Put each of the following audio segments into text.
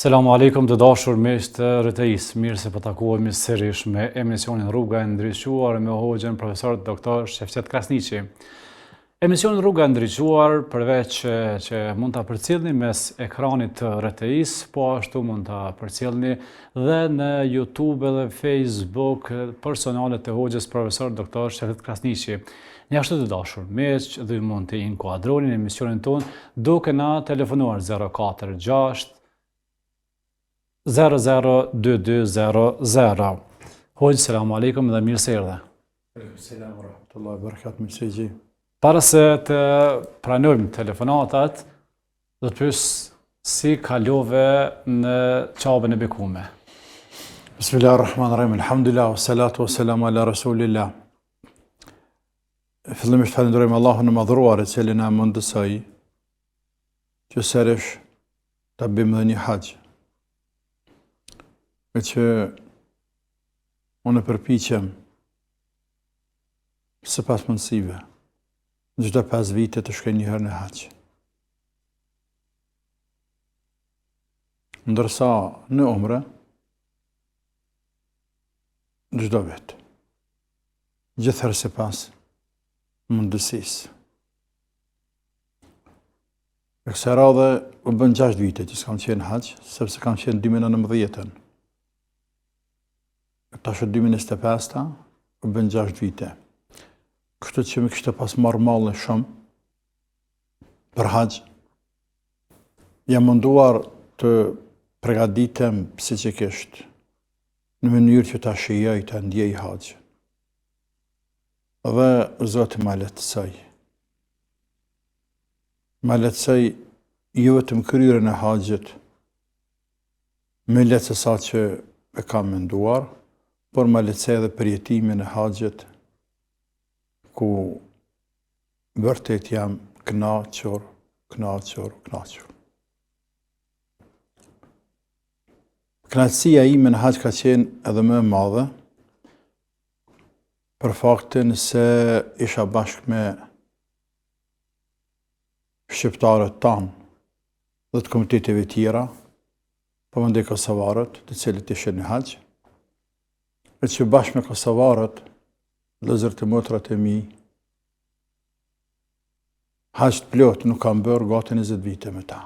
Selamu alaikum të dashur miq të RTI-s. Mirë se po takohemi sërish me emisionin Rruga e Ndriçuar me hoxhën profesor Dr. Shefqet Krasniqi. Emisionin Rruga e Ndriçuar përveç që mund ta përcjellni mes ekranit të RTI-s, po ashtu mund ta përcjellni dhe në YouTube dhe Facebook personalet të hoxhës profesor Dr. Shefqet Krasniqi. Një ashtu të dashur miq, dhe mund të inkuadroni në emisionin ton duke na telefonuar 046 002200. Hoxh, selamu alaikum dhe mirë se erdhe. Selam wa rahmatullahi wa barakatuh, mirë se jeni. Para se të pranojmë telefonatat, do të pyes si kalove në qabën e bekume. Bismillahirrahmanirrahim, alhamdulillah, wassalatu wassalamu ala rasulillah. Fillimisht falenderojmë Allahun e madhruar, i cili na mundësoi që sërish ta bëjmë një haxh. Me që unë përpiqem sipas mundësive çdo 5 vite të shkoj një herë në haxh. Ndërsa në umre çdo vit. Gjithherë sipas mundësisë. E kësaj radhe u bën 6 vite që s'kam qenë haxh, sepse kam qenë 2019. Tash 2025 u bën 6 vite. Kështu që më kishte pas marrë mallë shumë për haxh. Jam munduar të përgatitem psikikisht në mënyrë që ta shijoj, ta ndjej haxh. Dhe Zoti ma lehtësoi. Ma lehtësoi jo vetëm kryerjen e haxhit, më lehtëse sa që e kam menduar, por ma lehtësoi edhe përjetimin e haxhit, ku vërtet jam kënaqur. Kënaqësia ime në haxh ka qenë edhe më e madhe, për faktin se isha bashkë me shqiptarët tanë dhe të komiteteve tjera, përmendej kosovarët, të cilët ishin në haxh, e që bashkë me kosovarët, vëllezërit e motrat e mi, haxh të plot nuk kam bërë gati 20 vite me ta.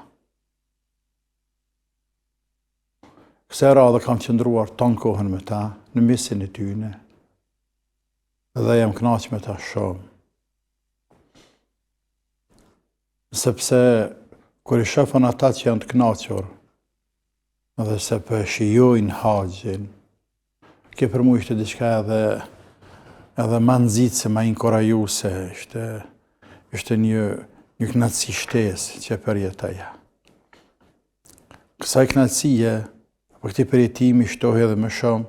Kësaj radhe kam qëndruar ton kohën me ta, në mesin e tyne, dhe jam kënaq me ta shumë. Sepse kur i shohën ata që janë të kënaqur, dhe se po shijojnë haxhin, ke për mua ishte diçka edhe ma nxitse, ma inkurajuese, ishte një kënaqësi shtesë që përjetoja. Kësaj kënaqësie, për këtij përjetimi shtohej edhe më shumë,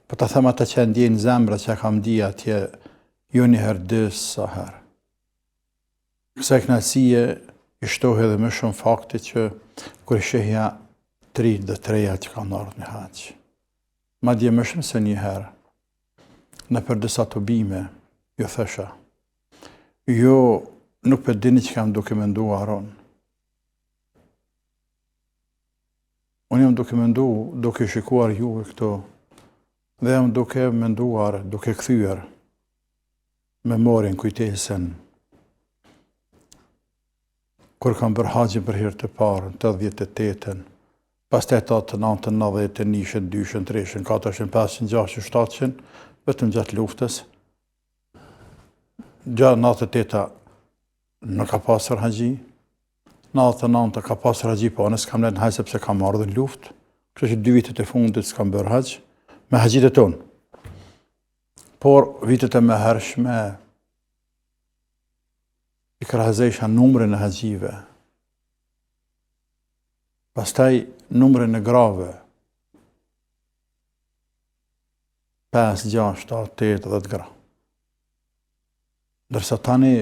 po ta them ata që ndjejnë zemra që kam ndi atje, jo një herë, 2 herë. Kësaj kënaqësie i shtohej edhe më shumë fakti që kur i shehja 3 dhe 3 që kanë ardhur në haxh. Madje më shumë se një herë, në për disa të bime, ju thesha, jo nuk për dini që kam duke menduar unë. Unë jam duke mendu, duke shikuar juve këto, dhe jam duke menduar, duke kthyer memorin, kujtesën, kur kam bërë haxhin për herë të parë, në 88-ën, pastaj 89-ën, 90-ën, 1-shën, 2-shën, 3-shën, 4-shën, 5-shën, 6-shën, 7-shën, vetëm gjatë luftës. Gjatë 98-a nuk ka pasur haxhi, 99-a ka pasur haxhi, po unë s'kam lënë haxh sepse kam ardhur në luftë, kështu që 2 vitet e fundit s'kam bërë haxh, me haxhit e tonë. Por vitet e mëhershme i krahasojsha numrin e haxhive. Pastaj numrin e grave, 5, 6, 7, 8, 10 gra. Dërsa tani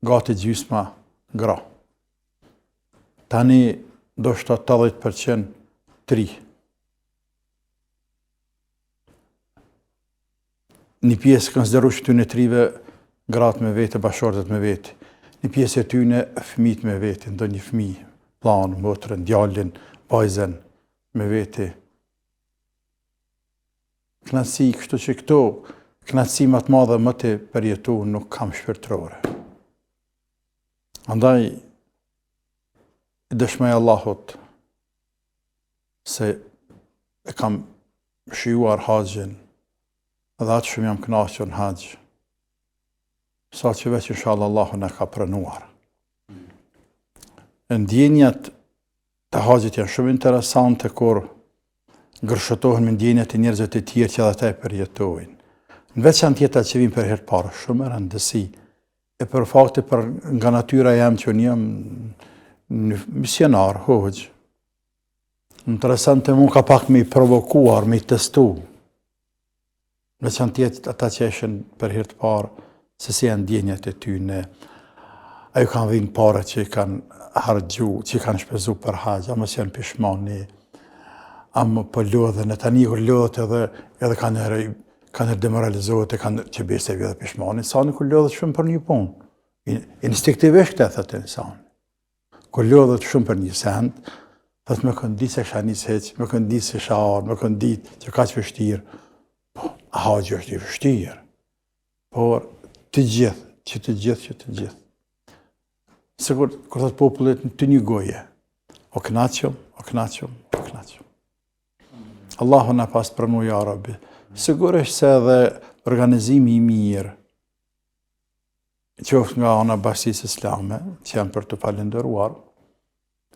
gati gjysma gra. Tani do shta 80% 3. Një pjesë konsideru që ty në 3-ve gratë me vete, bashortet me vete. Një pjesë e ty në fëmijët me vete, ndo një fëmijë, planë, motrën, djallin, bajzen, me veti. Knatësi, kështu që këto knatësi më të madhe më të përjetu nuk kam shpirtërore. Andaj, dëshmoj Allahut se e kam shijuar haxhin dhe atë shumë jam kënaqur në haxh. Sa që veç inshallah Allahu na ka pranuar. Ndjenjat të haxhit janë shumë interesante kur ngërshëtohen me ndjenjat e njerëzve të tjerë që ata e përjetojnë. Në veçantë jeta që vjen për herë të parë, shumë e rëndësi. E për fakti për nga natyra jam që unë jam misionar, hoxh. Interesante mu ka pak me i provokuar, me i testu. Veçantë jetë ata që eshen për herë të parë, se si janë ndjenjat e tyne. Ajo kanë vinë pare që i kanë hargju, që i kanë shpezu për haxh, ama që janë pishmani, ama për lodhen, e tani kur lodhet edhe kanë demoralizohet, e kanë që bese vjë dhe pishmani, sani kur lodhet shumë për një punë. Instiktivisht e thëtë insani. Kur lodhet shumë për një send, thëtë me këndi se kësha një seq, me këndi se shaar, me këndi që ka që vështirë, po, haxhi është i vështirë, por të gjithë. Se kur thëtë popullet në të një goje, o knaqëm. Allahu na pas pranu ja Rabbi. Sigurisht se edhe organizimi i mirë, qoftë nga ana Bashkisë Islame, që janë për të falenderuar,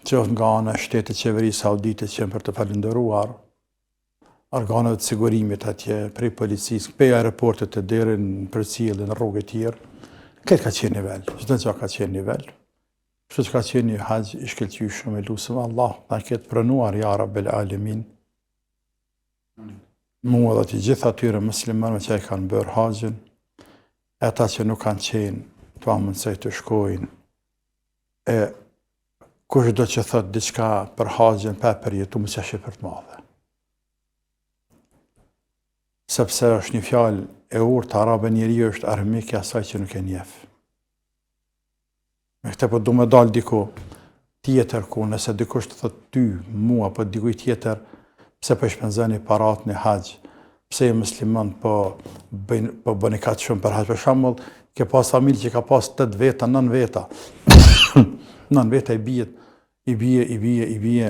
qoftë nga ana Shtetit Qeverisë Saudite që janë për të falenderuar, organet të sigurimit atje, prej policisë, prej aeroportet të deri në përcjellje në rrugë të tjerë, këtë ka qenë nivel, çdo gjë ka qenë nivel. Kështu që ka qenë një haxh i shkëlqyeshëm, e lutem Allah ta ketë pranuar ja Rabbel Alamin. Mua dhe të gjithë atyre muslimanëve që e kanë bërë haxhin, e ata që nuk kanë qenë, të amundësoj të shkojnë, e kush do që thot diçka për haxhin pa përjetu më që për të madhe. Sepse është një fjalë e urtë arabe, njeriu është armik i asaj që nuk e njeh. Me këtë po du me dalë diku tjetër ku, nëse dikush të thot ty, mua, po dikuj tjetër, pse po shpenzoni parat në haxh, pse e musliman po bëni kaq shumë për haxh. Për shembull, ke pas familje që ka pas 8 veta, 9 veta. 9 veta i bie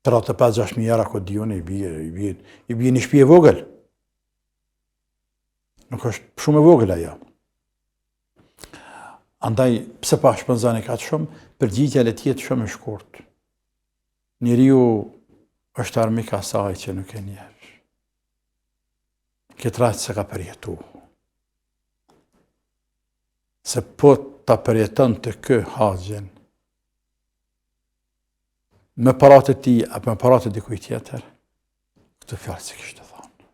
35-6 euro ku diun i bie një shtëpi e vogël. Nuk është shumë e vogël ajo. Andaj, pse pa shpenzoni kaq shumë, përgjigjja le të jetë shumë e shkurtë. Njeriu është armik asaj që nuk e njeh. Këtë rast se ka përjetu. Se po ta përjeton të kë haxhin, me paratë e tij apo me paratë e dikujt tjetër, këtë fjalë si kishte thënë.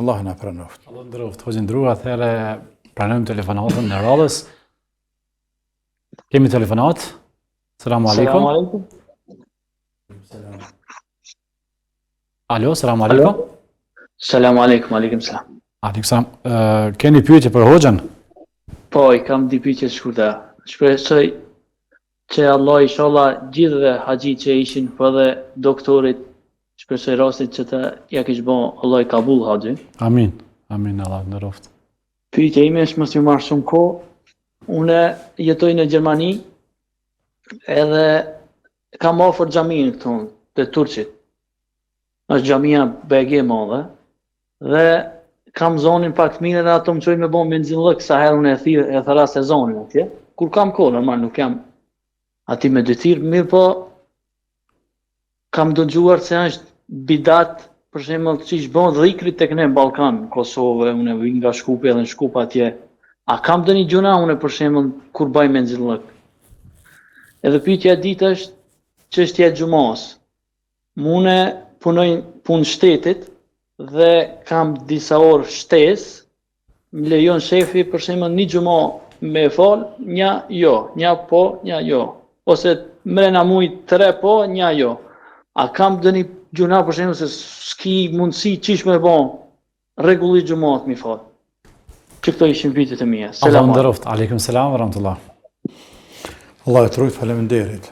Allah na pranoft. Allah ndroft, hoxhin ndrua, atëherë pranojmë telefonatën në radhës. Kemi telefonat. Selamu alaikum. Alo, selamu alaikum. Selamu alaikum, alaikum salam. Alaikum salam. Keni pyetje për hoxhën? Po, i kam di pyetje të shkurta. Shpresoj që Allah inshallah gjithëve haxhit që ishin, po edhe doktorit, shpresoj rastit që të ja kish bën Allah i kabul haxhin. Amin. Amin, Allah nderoft. Pyetja ime është mos më marr shumë kohë. Unë jetoj në Gjermani edhe kam afër xhamin këtu te Turqit. Është xhamia BG e madhe dhe kam zonin pak të mirë, ato më çojnë me bën benzinllëk sa herë unë e thera sezonin atje. Kur kam kohë, normal nuk jam aty me detyrë, mirë po kam dëgjuar se është bidat, për shembull, siç bën dhikri tek ne në Ballkan, Kosovë, unë vij nga Shkupi edhe në Shkup atje. A kam dëni gjuna unë për shembull kur bëj benzinllëk? Edhe pyetja e dytë është çështja e xhumos. Unë punoj punë shtetit dhe kam disa orë shtesë, më lejon shefi për shembull një xumo me fal, një jo, një po, një jo. Ose mrena mujt 3 po, një jo. A kam dëni gjuna për shembull se s'ki mundësi qish me bën rregulli xhumat mi fal? Që këto ishin pyetjet e mia. Selam. Alaikum selam wa rahmatullah. Allah e trujt, faleminderit.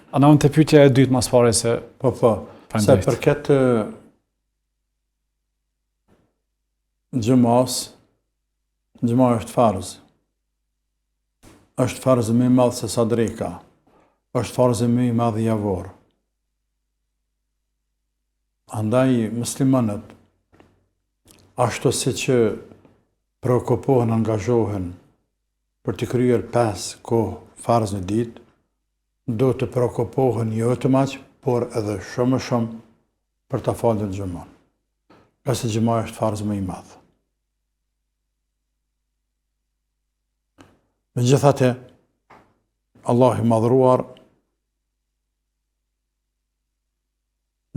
A në unë të pyetja e dytë mas pare se... Po, se përket gjëmas është farz. Është farz më i madh se sadrika. Është farz më i madh javor. Andaj muslimanët, ashtu si që preokupohen, angazhohen për të kryer 5 kohë farz në ditë, do të preokupohen jo të maq, por edhe shumë më shumë për ta falur xhamon. Ka se xhama është farz më i madh. Megjithatë, Allah i madhruar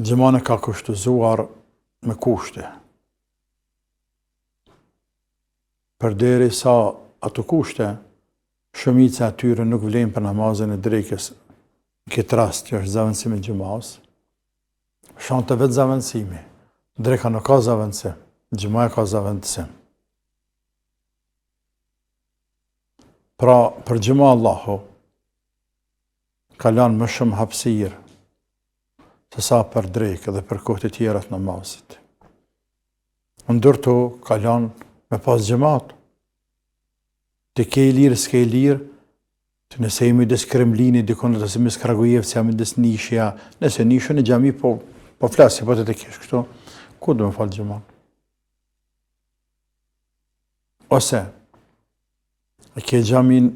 xhaman e ka kushtëzuar me kushte. Përderisa ato kushte, shumica atyre nuk vlen për namazin e drekës. Në këtë rast që është zavendësimi i xhamas, shon të vetë zavendësimi. Dreka nuk ka zavendësim, xhamaja ka zavendësim. Pra, për xhama Allahu ka lënë më shumë hapësirë se sa për drekë dhe për kohët e tjera të namazit. Ndërto ka lënë me pas xhamat. Të ke i lirë, s'ke i lirë, të nëse jemi des Kremlini, dikon të nëse mis Kragujevci, jemi des Nishja, nëse Nishën e gjami po flasë, po të kesh kështu, ku do me falë xhamat? Ose, ke xhamin,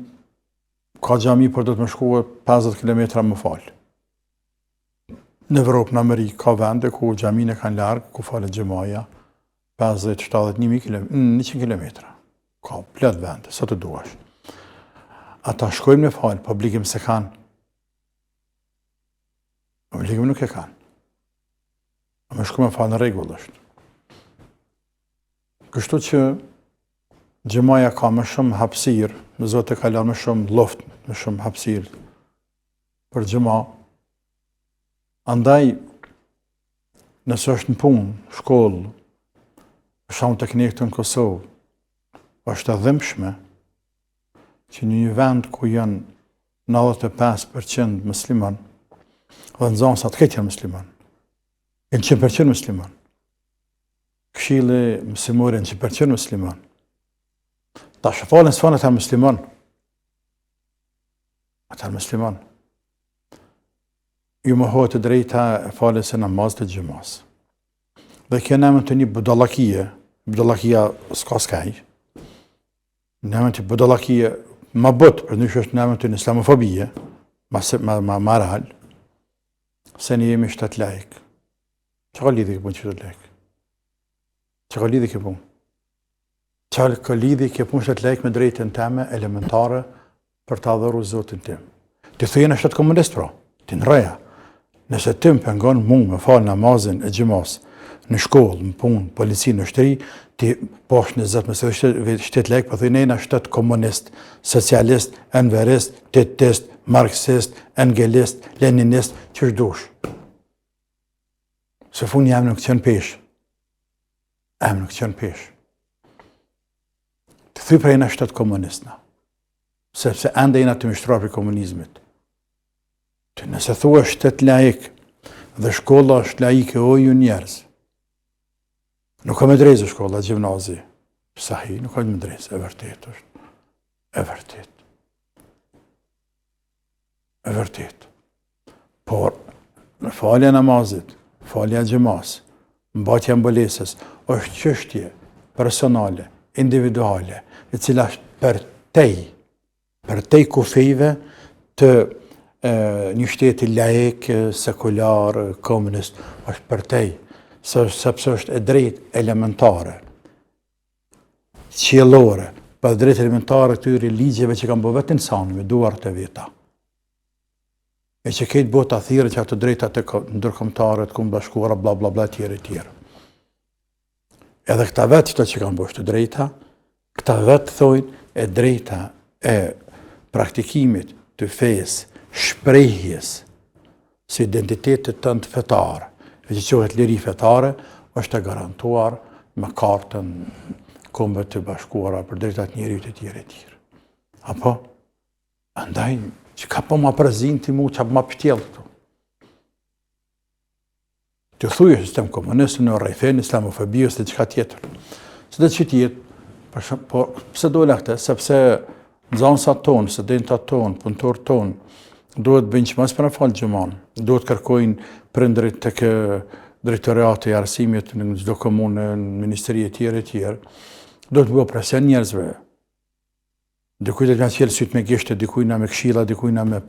ka xhami për do të më shkuë 50 km më falë. Në Evropë, në Amerikë, ka vende ku xhamin e kanë largë, ku falë xhamaja, 50-70 km. Ka plot vende, sa të duash. Ata shkojnë me falë, po obligim se kanë. Obligim nuk e kanë. A me shku me falë në rregullisht. Kështu që xhamaja ka më shumë hapësirë, me Zotë ka lënë më shumë loft, më shumë hapësirë për xhama. Andaj, nëse është në punë, shkollë, për shembull tek ne këtu në Kosovë, është e dhimbshme që në një vend ku janë 95% musliman, dhe nxënësat këtë janë musliman, janë 100% musliman. Këshilli mësimor janë 100% musliman. Ta shëfalën së fanë ata musliman. Ata musliman. Ju më hohet të drejta e falës e namaz të xhamas. Dhe kjo në emën të një budallakia s'ka skaj, në emën të budallakia ma botë, për nësh është në emën të një islamofobie, ma real, se një jemi shtet laik. Që ka lidhë këpun qytet laik? Që ka lidhë këpun? Që ka lidhë këpun shtet laik me drejtën teme elementare për të adhuru Zotin tim? Të thujën e shtet komunist, pra, të në reja. Nëse tim pengon mu me falë namazin e xhamas në shkollë, në punë, polici, në shtëri, ti posh në zëtë mëse shtet laik, për thujnë shtet komunist, socialist, enverist, tetist, marxist, engelist, leninist, që është dush. Se funi jam nuk qënë pesh. Jam nuk qënë pesh. Të thuj për jena shtet komunistna. Sepse enda jena të mishtruar për komunizmit. Nëse thua shtet laik dhe shkolla është laike, o ju njerëz. Nuk ka me drejzë shkolla, gjimnazi. Sahi, nuk ka me drejzë, e vërtet është. E vërtet. E vërtet. Por, në falja namazit, falja xhamas, mbatja mbulesës, është çështje personale, individuale, e cila është për te kufejve të një shteti laik, sekular, komunist, është për te, sepse është e drejt elementare, qiellore, për drejt elementare këtyre ligjeve që kanë bërë vetë insanëve, duar të veta. E që këtë bota thirë që ato drejta të ndërkombëtare, të bashkuara, bla bla bla, tjere. Edhe këta vetë që kanë bërë të drejta, këta vetë thojnë e drejta e praktikimit të fesë, shprehjes si identitetit tënd fetar, e që quhet liri fetare, është e garantuar me kartën Kombeve të Bashkuara për drejtat njerëzit e tjerë. Apo Andaj, që ka po ma përzin ti mu që ma pëtjel këtu. Të thujë sistem komunistë, në rejfen, islamofobijës dhe qëka tjetër. Së dhe që tjetë, po pëse dole këte, sepse nxënësat tonë, studentat tonë, punëtorët tonë, duhet bëjnë që mësë për në falë gjëmanë, duhet kërkojnë prindërit të kë drejtoriati i arsimit në çdo komunë, në ministeri e tjerë, duhet bëjë presion njerëzve. Dikujt e të qelë sytë me gishte, dikujna me këshilla, dikujna me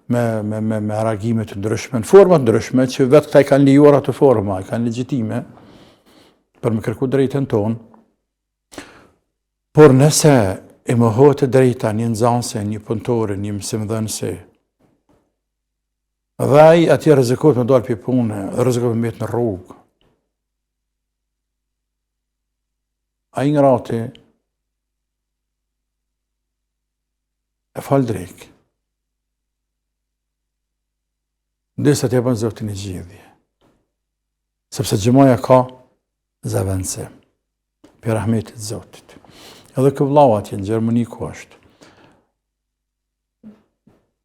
me reagime të ndryshme, në forma të ndryshme, që vetë këta i kanë lijuar ato forma, i kanë legjitime për me kërku drejtën tonë. Por nëse e mohohet e drejta një nxënëse, një punëtore, një mësimdhënësi, dhe ai atje rrezikohet me dalë për punë, rrezikohet me jetë në rrugë. Ai ngrati e falë drejkë. Ndërsa të jepën Zotin e gjithje. Sepse gjëmoja ka zavendësim, për rahmetit Zotit. Edhe këvlau atje në Gjermani ku është.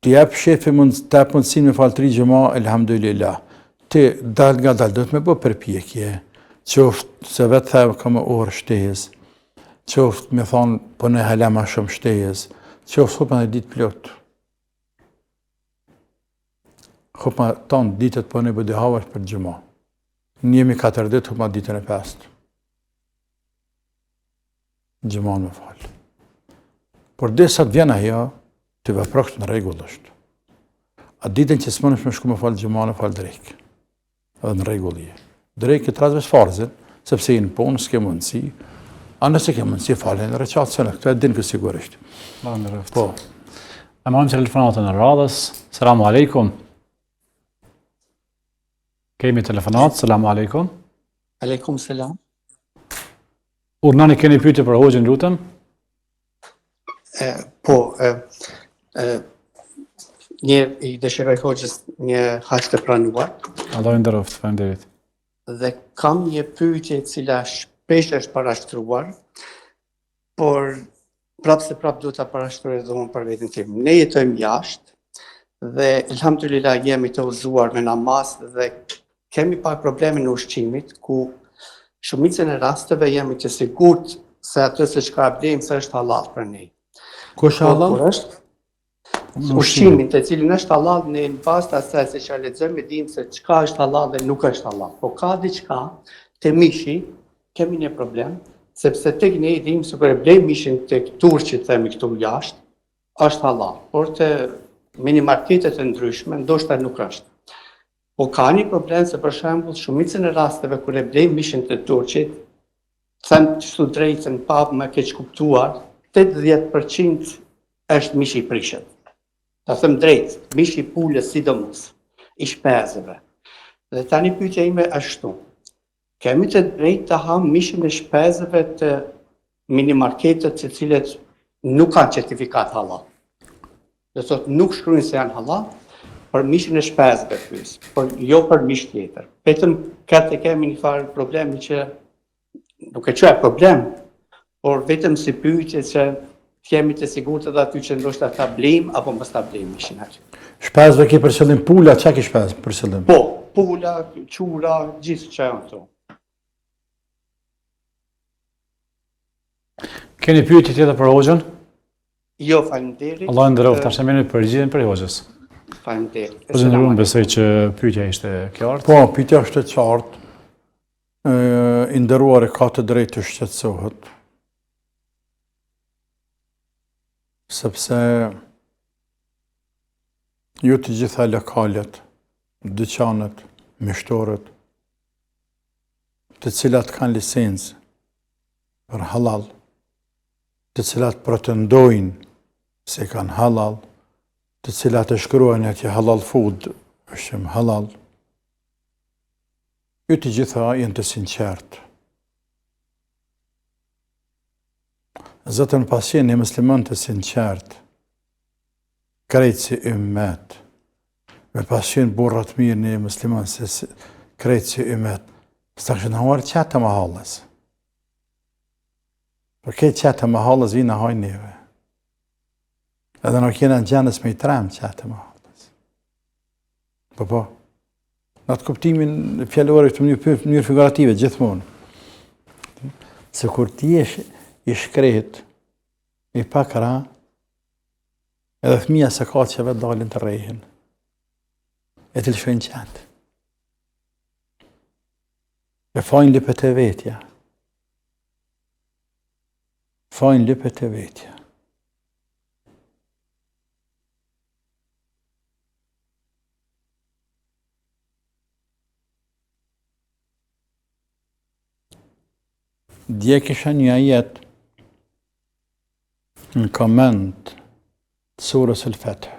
Të jep shefi të jep mundësin me falëtri gjëma, elhamdulillah. Ti dal nga dal, do të me bë përpjekje, qoftë se vetë thevë ka më orë shtejës, qoftë me thonë po në halema shumë shtejës, qoftë hupën dhe ditë plotë. Hupën tonë ditët po në bëdi havash për gjëma. Njemi 4 ditë, hupën ditën e 5. Gjëman me falë. Por desa të vjen ajo, të veprokët në regull është. A ditën që s'mënësh me shku me falë gjëman e falë drejkë. Edhe në regull je. Drejkë të razvesh farzin, sepse i në punë, s'ke mundësi. A nëse ke mundësi, falë në reqatë sënë, këtu e din për sigurisht. Po. E marim telefonatën në radhës. Selamu alaikum. Kemi telefonat, selamu alaikum. Aleikum selam. Urnani keni pyetje për hoxhën, lutem? Një i dëshiroj hoxhës një haq të pranuar. Allah nderoft, faleminderit. Dhe kam një pyetje e cila shpesh është parashtruar, por prapë duhet ta parashtroj edhe unë për veten tim. Ne jetojmë jashtë dhe elhamdulillah jemi të udhëzuar me namaz dhe kemi pak probleme në ushqimit ku shumicën e rasteve jemi të sigurt se atë se çka blejmë se është halal për ne. Ku është halal? Kur është ushqimin të cilin është halal, ne në bazë të asaj se çfarë lexojmë dimë se çka është halal dhe nuk është halal. Po ka diçka te mishi kemi një problem, sepse tek ne dimë se kur e blejmë mishin tek turqit themi këtu jashtë, është halal, por te minimarketet e ndryshme ndoshta nuk është. Po ka një problem se për shembull shumicën e rasteve kur e blejmë mishin të turqit, them çu drejtën pa më keq kuptuar, 80% është mishi i prishët. Ta them drejt, mishi i pulës sidomos, i shpezëve. Dhe tani pyetja ime është ashtu. Kemi të drejtë të ham mishin e shpezëve të minimarketet të cilët nuk kanë certifikat halal. Dhe thotë nuk shkruajnë se janë halal, për mishin e shpezëve pyes, por jo për mish tjetër. Vetëm këtë kemi një farë problemi që nuk e quaj problem, por vetëm si pyetje që jemi të sigurt edhe aty që ndoshta ta blejmë apo mos ta blejmë mishin aty. Shpezëve ke për qëllim pula, çka ke shpezë për qëllim? Po, pula, qura, gjithë që janë këto. Keni pyetje tjetër për hoxhën? Jo, faleminderit. Allah nderoft, tash më në përgjigjen për hoxhës. Faleminderit. Po unë besoj që pyetja ishte qartë. Po, pyetja është e qartë. I nderuari ka të drejtë të shqetësohet. Sepse ju të gjitha lokalet, dyqanet, mishtorët, të cilat kanë licencë për halal, të cilat pretendojnë se kanë halal, të cilat e shkruajnë atje halal food, është halal, ju të gjitha jenë të sinqertë. Zotën pasjen një musliman të sinqertë, krejtë si ymmet, me pasjen burrat mirë një musliman se krejtë si ymmet, së të kështë në huar qatë të mahallës. Për këtë qatë të mahallës vinë hajnë neve. Edhe nuk jena në gjenës me i tremë që atë më hapës. Po. Në atë kuptimin fjallore këtë mënyrë figurative, gjithmonë. Se kur ti i shkret, i pak ra, edhe fëmija se ka që vetë dalin të rejhin. E të lëshojnë qëtë. E fajnë lipet e vetja. Fajnë lipet e vetja. Dje kisha një ajet në koment të surës El-Fetih.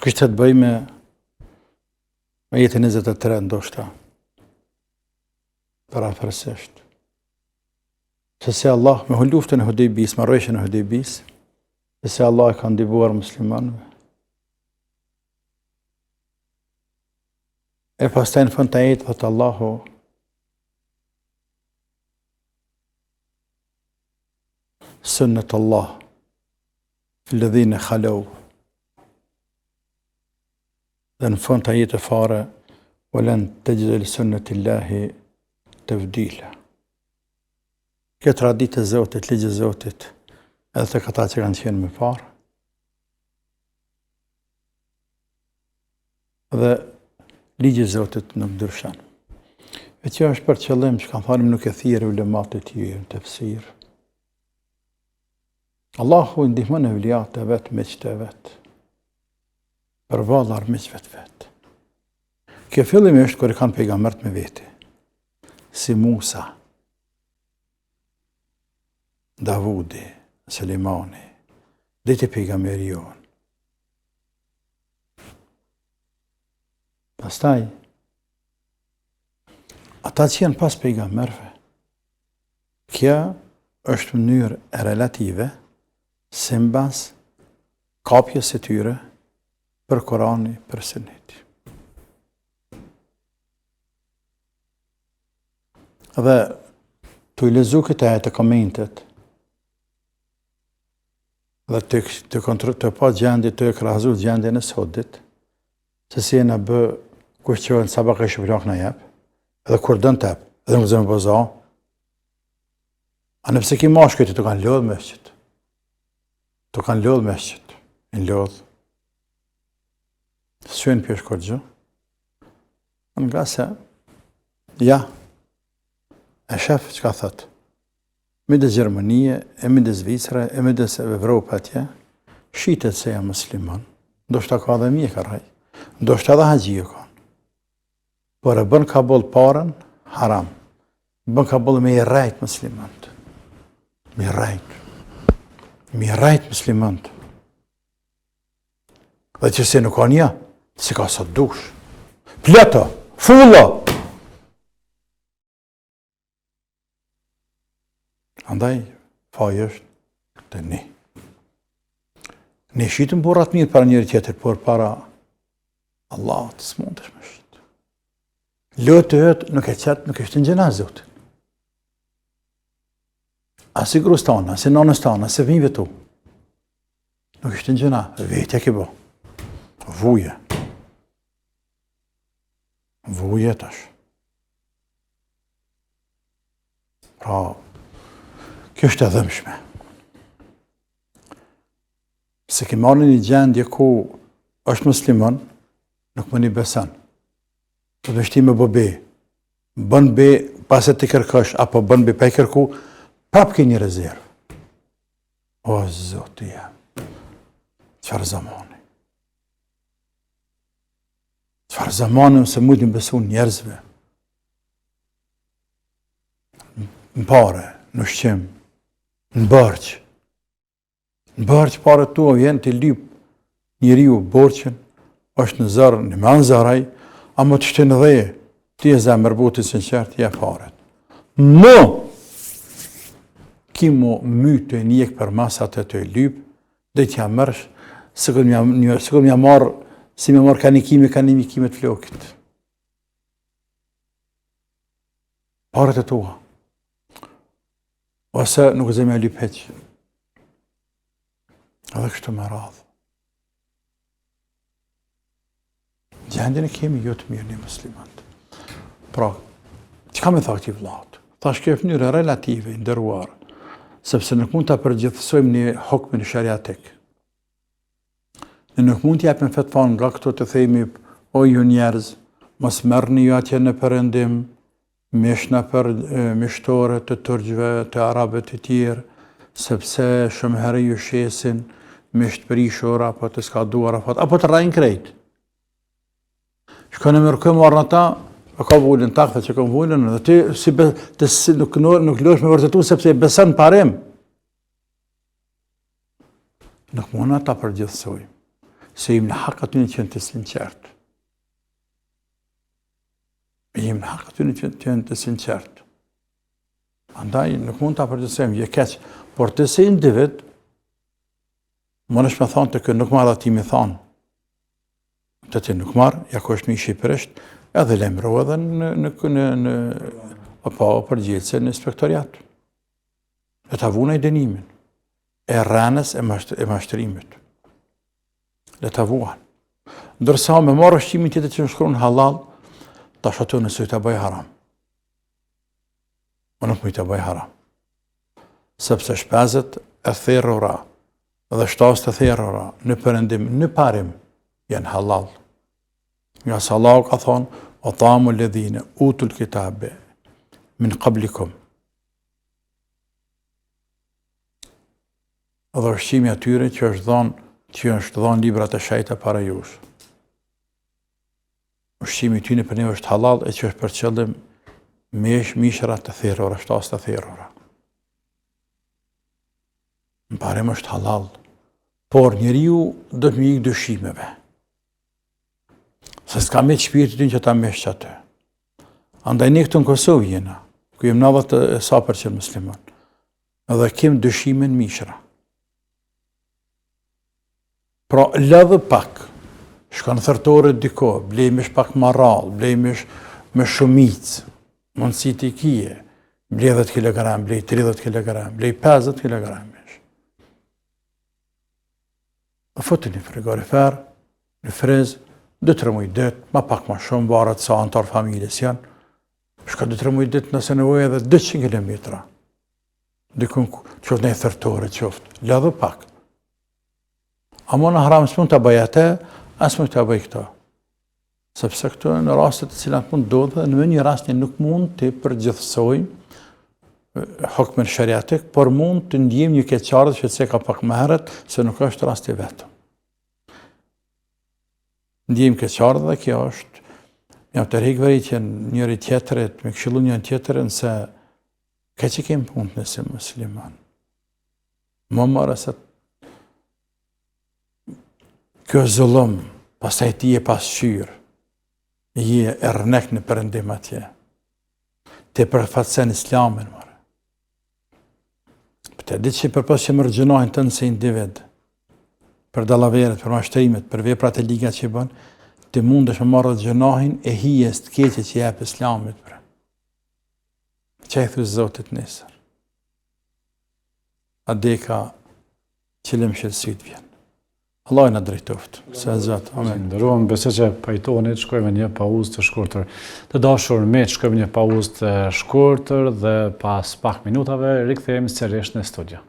Kështë të bëj me ajetin 23 ndoshta. Parafërsisht. Se Allah me luftën e Hudejbis, marrëveshjen e Hudejbis, se Allah e ka ndihmuar muslimanëve. E pastaj në fund të ajetit thot Allahu Sunnat Allah Alladhina khalaw. Dhe në fund të ajetit fare Walan tajida li sunnatillahi tabdila. Kjo traditë e Zotit, ligji i Zotit, edhe të këta që kanë qenë më parë. Dhe ligji i Zotit nuk ndryshon. E kjo është për qëllim që kanë thënë nuk e thirrë ulemat e tjerë në tefsir. Allahu ndihmon evliat e vet me çtë vet. Për vallar me çvet vet. Kjo fillimisht kur kanë pejgambert me vete. Si Musa, Davudi, Selimani, dhe të pejgamberi jonë. Pastaj, ata që janë pas pejgamberve, kjo është mënyrë relative se mbas kapjes e tyre për Korani, për Suneti. Dhe të i lezu këtë ajet e komentet dhe të pa gjendje, të e krahëzu gjendje në sotit, se si e në bë kushqohen sabak e shqipëllak në jep, edhe kur dënë të jep, edhe në zemë bëza, a nëpse ki mashkët të kanë lodhë me shqit. Të kanë lodhë me shqit. Në lodhë. Së në pjeshë kërë gjë. Nga se, ja, e shef që ka thëtë. Midis Gjermanie, e midis Zvicra, e midis Evropa atje, shitet se jam musliman. Ndoshta ka dhe mje ka raj. Ndoshta dhe haqjë ka. Por e bën kabul parën, haram. Bën kabul me i rajt muslimant. Me i rajt. Me i rajt muslimant. Dhe që se nuk ka nja, se ka sa dush. Pleta, fulla. Andaj, faj është të ne. Ne shqitëm burrat mirë para njëri tjetër, por para Allah të s'mund është me shqitë. Lëtë të jëtë nuk e qëtë, nuk është në gjenazë, Zotin. Asi grus tana, asi nanës tana, asi fëmijëve tu. Nuk është në gjenazë, vetja ke bo. Vuje. Vuje tash. Pra, kjo është e dhëmshme. Se ke marrë një gjendje ku është musliman, nuk më një besan. Të vështi me bo be. Bën be pas e të kërkësh, apo bën be pa i kërku, prap ke një rezervë. O, Zotë jam. Qfarë zamani. Qfarë zamani se mujtë në besu njerëzve. Në pare, në shqim, në bërqë. Në bërqë pare tua vjen të lyp njeriu borqën, është në zërë, në manë zëraj, a më të shtë në dheje, ti e zemër botit sinqert, ja faret. Mo, ki mo mytë e njek për masat e të lyp, dhe t'ja mërsh, sëkër m'ja marë, si m'ja marë kanikime të flokit. Paret e tua. O ose nuk zë me lyp heq. Edhe kështu me radhë. Gjendjen e kemi jo të mirë një muslimat. Pra, që ka me tha këti vlaut? Thash kjo mënyrë relative, ndëruar, sepse nuk mund të përgjithësojmë një hukmin shariatik. Ne nuk mund të japim fetvan nga këto të themi, o ju njerëz, mos merrni ju atje në perëndim, mishna për mishtore të turgjve, të arabëve të tjerë, sepse shumë herë ju shesin misht prishur, apo të skaduar, apo të rrajnë krejt. Shkone me rëkëm marrë në ta, e ka vullin takë që ka vullin, dhe ti nuk lësh me vërtetu sepse e besan parim. Nuk muna ta përgjithsoj, se im në hak aty në qenë të sinqert. Im në hak aty në qenë të sinqert. Andaj nuk mund ta përgjithsojmë, je keq, por të se individ, më nësh me thonë të kënë nuk marrë ati me thonë. Të ti nuk marrë, ja ko është mi Shqipërisht, edhe lemro edhe në përgjithse në inspektoriat. E ta vuna i denimin, e rranës e mashtërimit. Le ta vuan. Ndërsa me marrë shqimin tjetër që në shkruan halal, ta shatu nësë i të bëj haram. Më nuk më i të bëj haram. Sepse shpezet e therora dhe shtas të therora në përëndim, në parim, janë halal. Nga sa Allah ka thonë, o thamu ledhine, utul kitabe, min qablikum. Dhe ushqimi atyre që është dhonë librat e shajta para jush. Ushqimi tyne për ne është halal e që është për qëllim mishra të therora, shtas të therora. Në parim është halal, por njeriu do të më ikë dëshimeve. Se s'ka me të shpirtin që ta mesh që atë. Andaj ne këtu në Kosovë jena, ku jem 90% musliman, edhe kem dëshimin mishra. Pra, lëdhë pak, shkon thërtore diko, blejmish pak maral, blejmish me shumic, mundësi të kije, blej 10 kg, blej 30 kg, blej 50 kg. Dhe fotë një frigorifer, një friz, 2-3 muj dit, ma pak ma shumë, varet sa antar familjes janë, shka 2-3 muj dit nëse nevoj edhe 200 km. Dikun qoftë në e thërtore qoftë, lëdhë pak. Amo në haram së mund të bëj atë, as mund të bëj këto. Sepse këto në rastet të cilat mund do dhe në një rast një nuk mund të përgjithsoj hukmin shariatik, por mund të ndjem një keqardhë që se ka pak më herët, se nuk është rast i vetëm. Ndjem keqardhë dhe kjo është, jam të rikëverit njëri tjetërit, me këshillu njën tjetërin, se ka që kemë punë nëse musliman. Më mërë se kjo zullum, pasaj ti e pasqyrë, je e rënek në përëndim atje, te përfatsen islamin, mërë. Të ditë që përpos që më rëgjënohin të nëse individ, për dalaveret, për mashtërimet, për veprat e ligat që bën, të mund është më marrë rëgjënohin e hijes të keqe që jepë islamit për. Që e thusë Zotit nesër. A deka qëllim shëllësit vjen. Allah në drejtoft, se e Zotë. Amen. Ndëruam, besoj që pajtonit, shkojme një pauzë të shkurtër. Të dashur me shkojme një pauzë të shkurtër dhe pas pak minutave rikthehemi sërish në studio.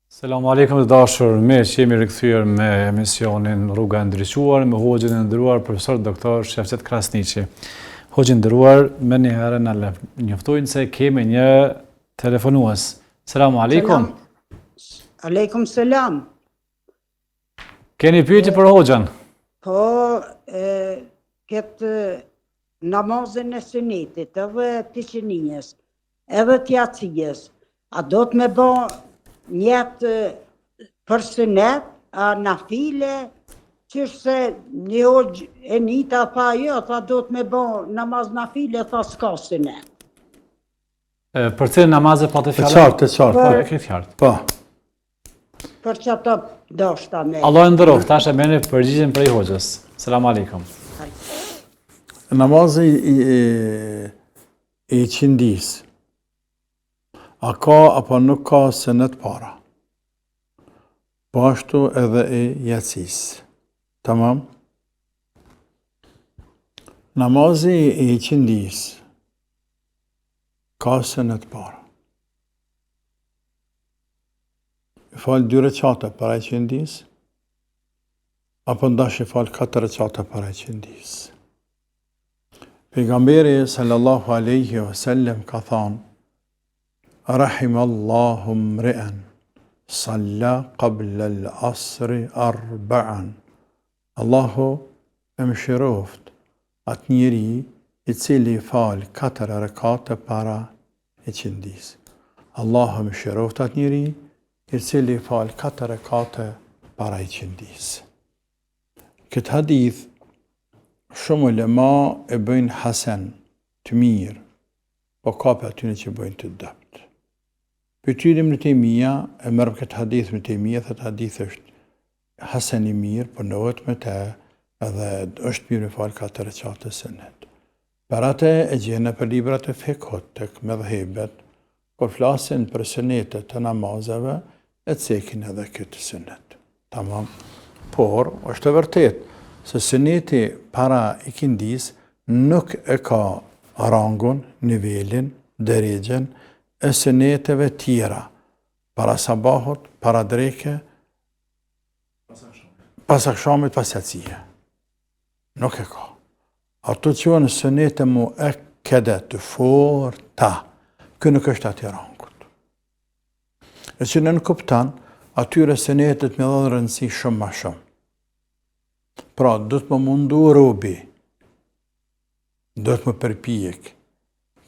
Selamu alaikum të dashur me që jemi rikthyer me emisionin Rruga e Ndriçuar me hoxhin e nderuar profesor doktor Shefqet Krasniqi. Hoxhin nderuar, më një herë na njoftojnë se kemi një telefonues. Selamu alaikum. Aleikum selam. Keni pyetje për hoxhan? Po, këtë namazën e sunetit, edhe të qeninjes, edhe të jacijes, a do të me bo njëtë për sunet, a nafile, qështë një hoxh e njëta tha jo, tha do të me bo namaz nafile, tha s'ka sunet. Për cilën namazë pa të fjallë? Të qartë. Po. Për që ato do shta me. Allah e ndëroft, tash e meni përgjigjen prej hoxhës. Selam aleikum. namazi i qindis, a ka apo nuk ka sunet para? Po ashtu edhe e yatsis. Tamam? Namazi i qindis ka sunet para. Fal 2 recate para e qindis, apo ndash i fal 4 recate para e qindis. Pejgamberi sallallahu alaihi wasallam ka thonë: Rahimallahu mri'an salla qabla al-asri arba'an. Allahu e mëshiroft atë njeri i cili fal 4 rekate para e qindis. Allahu e mëshiroft atë njeri i cili fal 4 rekate para e qindis. Këtë hadith shumë ulema e bëjnë hasen, të mirë, po ka për atyne që bëjnë të dëpt. Pyetiri Ibn Taymija e merr këtë hadith Ibn Taymija, thëtë hadith është hasen i mirë, përnohet me të edhe është mirë me falë 4 recate sunet. Për atë e gjene për librat e fikut tek medhhebet, kur flasin për sunetet të namazeve, e cekin edhe këtë sunet. Tamam. Por, është e vërtet, se suneti para ikindis nuk e ka rangun, nivelin, deregjen e suneteve tjera. Para sabahut, para dreke, pas akshamit, pas yatsie. Nuk e ka. Ato që janë sunete mu e kede të forta, kë nuk është ati rangut. E që në kuptan, atyre sunetet me dhënë rëndësi shumë ma shumë. Pra, do të më mundu robi, do të më përpijek,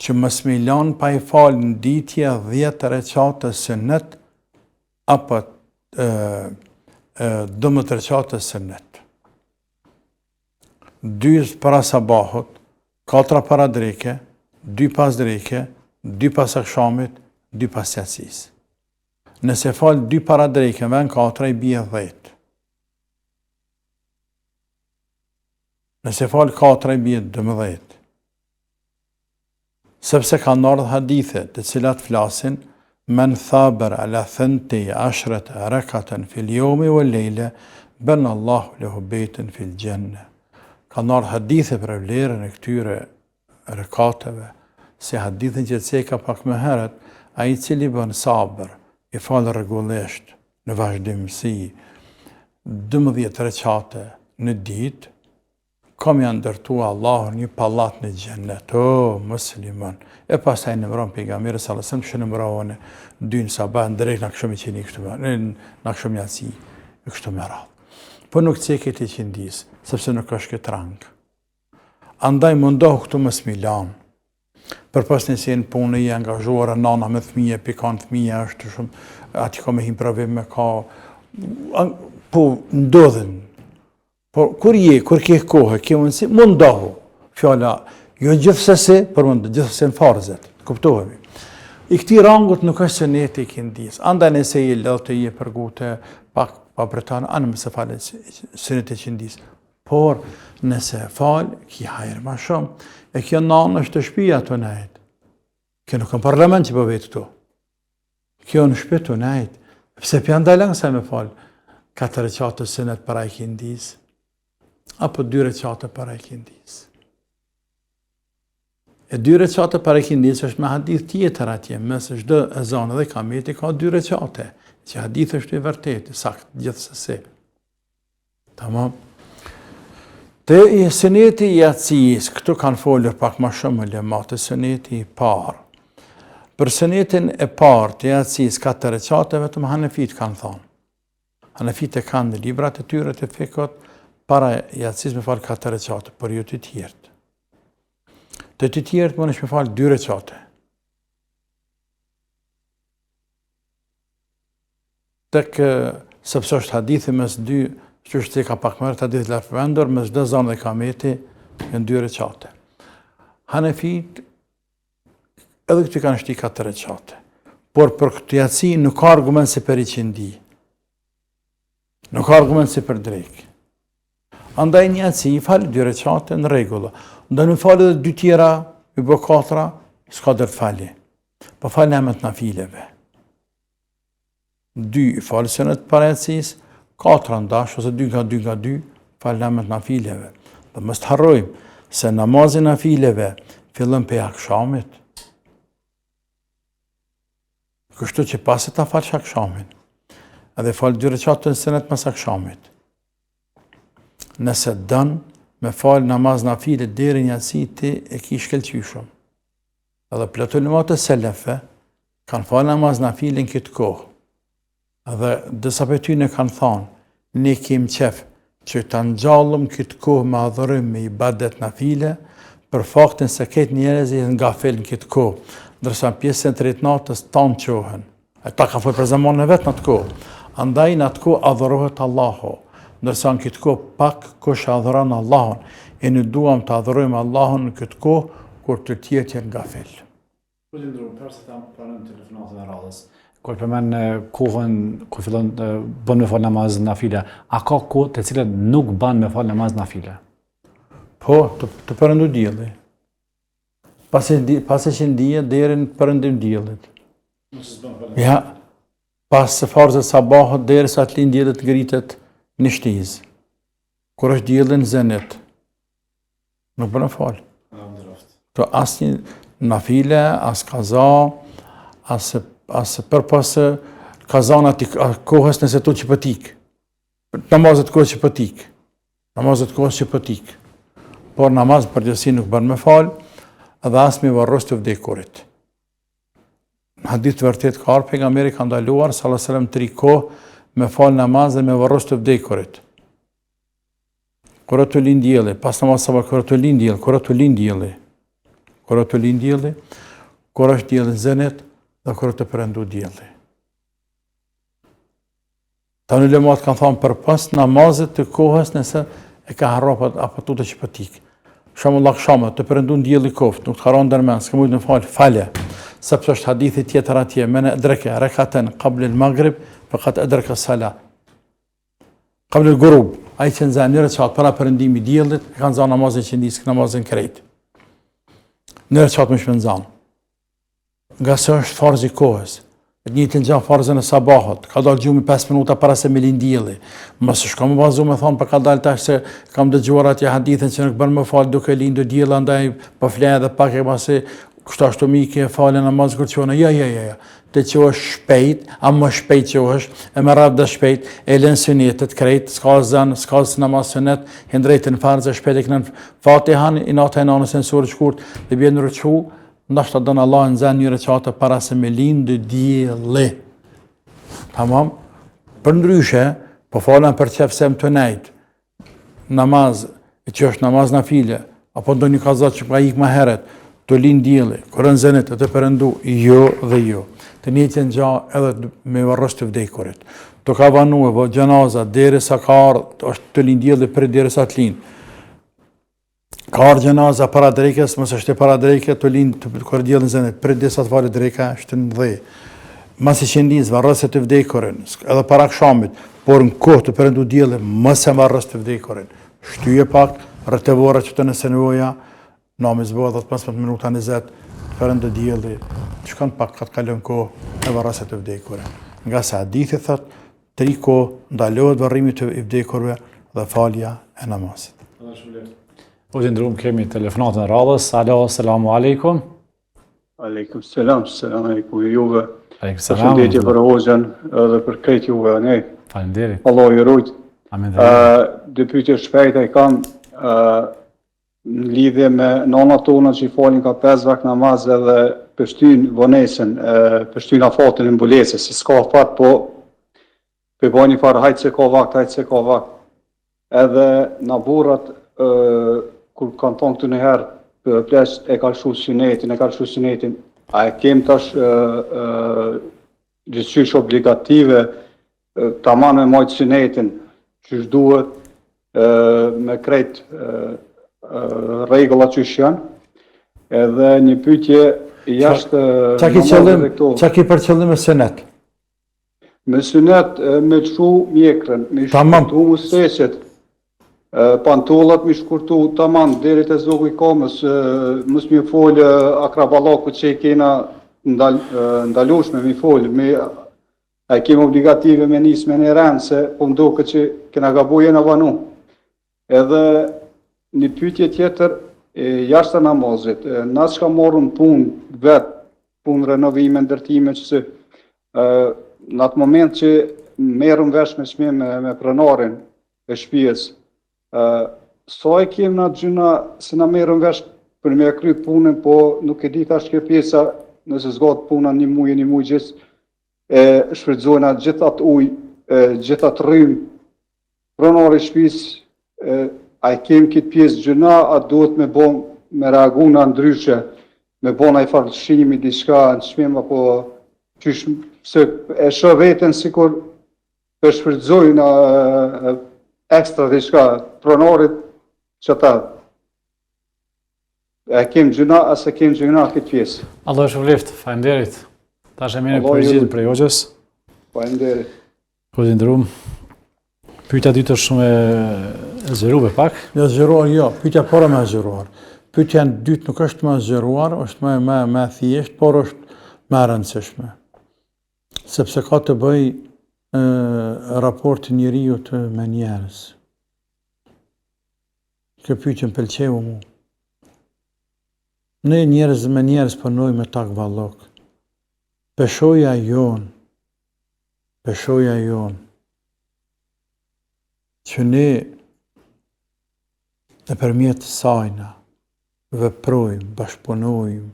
që më smilan pa i falë në ditje 10 recate sunet, apo 12 recate sunet. 2 para sabahut, 4 para dreke, 2 pas dreke, 2 pas akshamit, 2 pas yatsis. Nëse falë 2 para dreke, vën 4 i bie 10. Nëse falë 4 i bie 12. Sepse ka ardhur hadithe të cilat flasin men thaber ala 12 rakatan fil yawmi wal layla bana Allahu lahu baytan fil janna. Ka ardhur hadithe për vlerën e këtyre rekateve, si hadithin që ceka pak më herët, ai i cili bën sabër, i falë rregullisht në vazhdimsi 12 recate në ditë, kam janë ndërtua Allahun një pallat në xhennet, o musliman. E pastaj në mron pejgamberi sallallahu alajhi wasallam që në mron dyn sabah drejt në akşam i qeni kështu në akşam yatsi kështu më radh. Po nuk ceket i qindis, sepse nuk është këtë rang. Andaj mundohu këtu më smilan. Për pas nëse në punë i angazhuar, nana me fëmije, pikan fëmije, është shumë, ati ka me him pravim me ka, po ndodhen. Por kur ke kohë, ke mundësi, mundohu. Fjala, jo gjithsesi, por gjithsesi në farzet, kuptohemi. I këti rangut nuk është suneti i kindis. Andaj nëse i lëdhë të i e përgute, pak pa bretanë, anë mëse falë suneti i kindis. Por nëse falë, ki hajrë ma shumë. E kjo nanë është të shpia të nejt. Kjo nuk në parlament që po vetë këtu. Kjo në shpi të nejt. Pse pja ndalën se me falë 4 recate sunet para i kindis, apo 2 recate para i kindis. E 2 recate para i kindis është me hadith tjetër atje, mes çdo ezan dhe kameti ka 2 recate, që hadith është i vërtetë, sakt, gjithsesi. Tamam. Te i suneti i yatsis, këtu kanë folur pak ma shumë ulemat, suneti i parë. Për sunetin e parë të yatsis 4 recate, vetëm Hanefit kanë thonë. Hanefit e kanë në librat e tyre të fikut, para yatsis me falë 4 recate, për ju të tjertë. Të tjertë më nëshme me falë 2 recate. Tek, sepse është hadithi mes 2, që është ka pak mërë të hadith lartë përvendur, mes 2 zanë dhe kameti, në 2 recate. Hanefit, edhe këtu kanë shti 4 recate. Por për këtë yatsi nuk ka argument si për i qindi. Nuk ka argument si për drejkë. Andaj një yatsi i falë 2 recate në regullë. Ndë në falë edhe 2 tjera, i bë 4, s'ka dërë të fali. Po falë namet nafileve. 2 i falë sënët parecis, 4 ndash, ose 2 nga 2 nga 2, falë namet nafileve. Dhe mës të harrojmë se namazin nafileve fillën për akşamit. Kështu që pasi ta falësh akşamin, edhe falë 2 reqatë të sënët mas akşamit. Nëse dënë me falë namaz nafile deri njësi ti e ki shkelqyshëm. Edhe plëtu lëmat e selefe kanë falë namaz nafile në këtë kohë. Edhe dësa për ty në kanë thonë, ne kem qef që të ngjallëm këtë kohë me adhurim me ibadet nafile, për faktin se këtë njerëz janë ngafel në këtë kohë, ndërsa pjesën e tretë natës tanë qohen. Ta ka folë për zamanin e vetë në atë kohë. Andaj në atë kohë adhurohet Allahu, ndërsa në këtë kohë pak kush adhuron Allahun, e ne duam të adhurojmë Allahun në këtë kohë kur të tjerë janë ngafel. Po të ndërru, përse ta pranojmë telefonatën e radhës. Kur përmen kohën kur fillon bën me fal namaz nafile, a ka kohë të cilat nuk bën me fal namaz nafile? Po, të përëndu dielli. Pasi që ndije deri në përëndim diellit. Ja, pas farzës sabahut deri sa të lind dielli të ngritet në shtizë. Kur është dielli në zenit, nuk bën fal. To asnjë nafile, as kaza, as përpas kazana të kohës nëse to që pëtik. Namazet kohës që pëtik. Namazet kohës që pëtik. Por namaz përgjithësi nuk bën me fal, edhe as me varros të vdekurit. Në hadith të vërtet ka ardhur pejgamberi ka ndaluar sallallahu alajhi wasallam 3 kohë me fal namaz dhe me varros të vdekurit. Kur të lind dielli, pas namaz sabah kur të lind dielli, kur të lind dielli. Kur të lind dielli, kur është dielli në zenit dhe kur të përëndu dielli. Ta në lemat kanë thonë për pas namazit të kohës nëse e ka harropat apo tutë që pëtik. Shamull akşamët, të përëndu në dielli koft, nuk të haron dërmen, s'ka mujtë në falë, falje. Sepse është hadithi tjetër atje, mene edreke, rekaten, qabli l-maghrib, faqat edreke sala. Qabli l-gurub, a i që nëzën njëre qatë para përëndimi diellit, e kanë zanë namazin që ndisë, namazin krejt. Njëre qatë më shpenzanë. Nga se është farzi kohës. E njëjtën gjë farzën e sabahut, ka dalë gjumi 5 minuta para se me lind dielli. Mos shko më bazu me thonë për ka dalë tash se kam dëgjuar atje hadithin që nuk bën më fal duke lindur dielli, andaj po flen edhe pak e pasi kështu ashtu mike e falën namaz kur çona. Ja. Të qosh shpejt, a më shpejt qosh, e më radh dhe shpejt, e lën sunetet krejt, s'ka zan, s'ka namaz sunet, hindrejtën farzë shpejt e kënën Fatihan i natë e nanës në surë shkurt dhe bjen rëqu. Ndashta dënë Allah në zënë një reqate para se me lindë dielli. Tamam? Për ndryshe, po falem për qefsem të nejtë, namaz, që është namaz nafile, apo ndo një kazat që ka ikë ma heret, të lindë dielli, kërën zënit e të përëndu, jo dhe jo. Të njëtjen gja edhe me varros të vdekurit. Të ka vanu e gjenaza, deri sa ka ardhë, është të lindë dielli për deri sa të lindë. Ka ardhë gjenaza para drekes, mësë është e para dreke, të lind të kërë diellin zenit, për disa të falë dreka, është në dhe. Masi që ndizë, varrës të vdekurin, edhe para akşamit, por në kohë të përëndu diellin, mëse varrës të vdekurin. Shtyje pak, rëtevora që të nëse nevoja, nami zboha 15 minuta 20, përëndu dielli, që kanë pak ka të kalën kohë, e varrës të vdekurin. Nga se hadithi thot, 3 kohë ndalohet varrimi të vdekurve dhe falja e namazit. Po të ndërum kemi telefonatën e radhës. Alo, selamu alaikum. Aleikum selam alaikum juve. Aleikum selam. Përshëndetje për hoxhën edhe për këtë juve, ne. Faleminderit. Allah ju rujt. Amin. Dy pyetje shpejta i kam në lidhje me nana tona që i falin ka 5 vakt namaz edhe pështyn vonesën, pështyn afatin e mbulesës, se s'ka fat, po për bani farë hajtë se ka vakt. Edhe na burrat kur kanë thonë këtu njëherë, për plesh e ka shu sunetin, a e kem tash gjithqysh obligative, taman me majtë sunetin, qysh duhet, me krejt rregullat qysh janë, edhe një pyetje jashtë Qa ki për qëllim me sunet? Me sunet me qu mjekrën, me shtu musteqet, pantollat mi shkurtu tamam deri te zogu i kamës, mos mi fol akraballaku që i kena ndalushme mi fol, a kemi obligative me nis me një rend se po mdoket që kena gabu jena vanu. Edhe një pyetje tjetër jashtë namazit, na s'ka marrën punë vet, punë renovime, ndërtime që se në atë moment që merrem vesh me çmim me pronarin e shtëpisë, sa e kemi na gjëna se na merrem vesh për me kry punën, po nuk e di tash kjo pjesa, nëse zgat puna një muj gjithë, shfrytëzojna gjithat ujë, gjithat rrym, pronari i shtëpisë, a e kemi këtë pjesë gjëna, a duhet me bon, me reaguna ndryshe, me bon ai farlëshimi, diçka në çmim, apo qysh se e shoh veten sikur e shfrytëzojnë ekstra diçka, pronarit që ta e kem gjëna, as e kem gjëna këtë pjesë. Allah e shpëlift, faleminderit. Tash e mirë përgjigjen për Jogjës. Faleminderit. Kozi ndrum. Pyetja dytë është shumë e zgjeruar pak. Jo zgjeruar, jo, pyetja para më e zgjeruar. Pyetja e dytë nuk është më e zgjeruar, është më e thjeshtë, por është më e rëndësishme. Sepse ka të bëj raporti njeriu me njerëz. Kjo pyetje më pëlqeu mu. Ne njerëz me njerëz punojmë me takvallok. Peshoja jon, që ne nëpërmjet sajna veprojmë, bashkëpunojmë,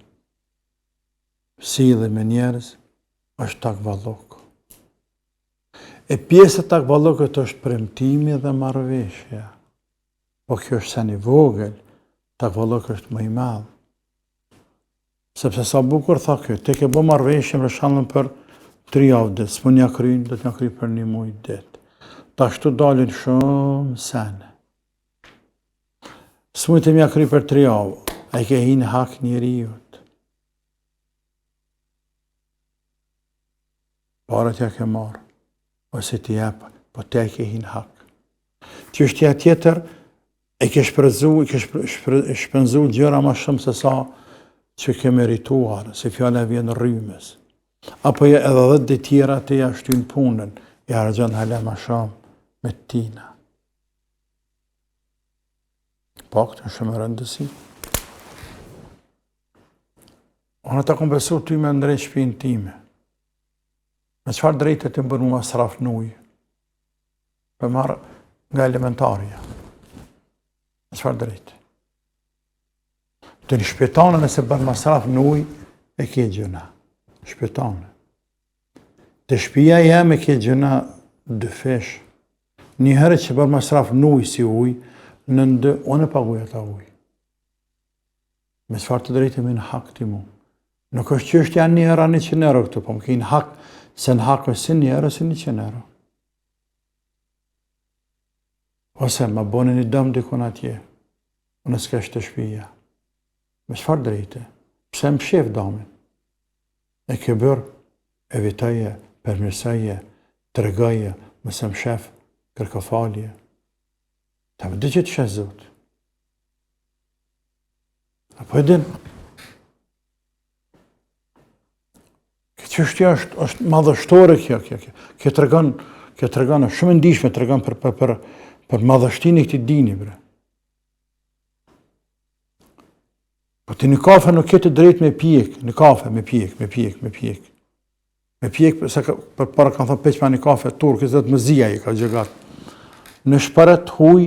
sillim me njerëz, është takvallok. E pjesë e takvallokut është premtimi dhe marrëveshja. Po kjo është sa një vogël, takvallok është më i madh. Sepse sa bukur tha kjo, te ke bë marrëveshje për shembull për 3 javë, s'po nja kryin, do t'ja kry për 1 muaj ditë. Ashtu dalin shumë sene. S'mujt e mja kry për 3 javë, a i ke hinë hak njeriut. Parët ja ke marë, ose t'i jepë, po te ke hinë hak. Çështja tjetër, e ke shpenzu gjëra ma shumë se sa që ke merituar, se fjala vjen rrymës. Apo edhe 10 ditë tjera te ja shtyn punën, ja harxhon hala ma shumë me tina. Po, këtë është shumë rëndësi. Unë ta kom besu ty me ndrejt shtëpinë time. Me çfarë drejtë të bën mua masraf në ujë? Për marrë nga elementarja. Me çfarë drejtë? Të një shpetane nëse bën masraf në ujë, e ke gjëna. Shpetane. Të shtëpia jam e ke gjëna 2 fesh. Një herë që bën masraf në ujë si ujë, në ndë, unë e paguaj ata ujë. Me çfarë të drejtë me në hak ti mu. Nuk është që është janë 1 euro, 100 euro këtu, po më kinë hak, se në hak është si 1 euro, si 100 euro. Ose më bënë një dëm dikun atje, unë s'ka shtë shtëpia. Me çfarë drejtë? Pse më shef damin? E ke bërë, evitaje, përmirësaje, tregaje, mëse më shef, kërkofalje. Ta më dhe që të shesë zotë. Apo e din? Këtë çështja është madhështore kjo. Kjo tregon shumë ndihshme, tregon për madhështinë e këtij dini, bre. Po ti në kafe nuk ke të drejtë me pjek, në kafe me pjek. Me pjek, se për para kanë thënë peq me një kafe turk, se të mëzia i ka gjëgat. Në shparet huj,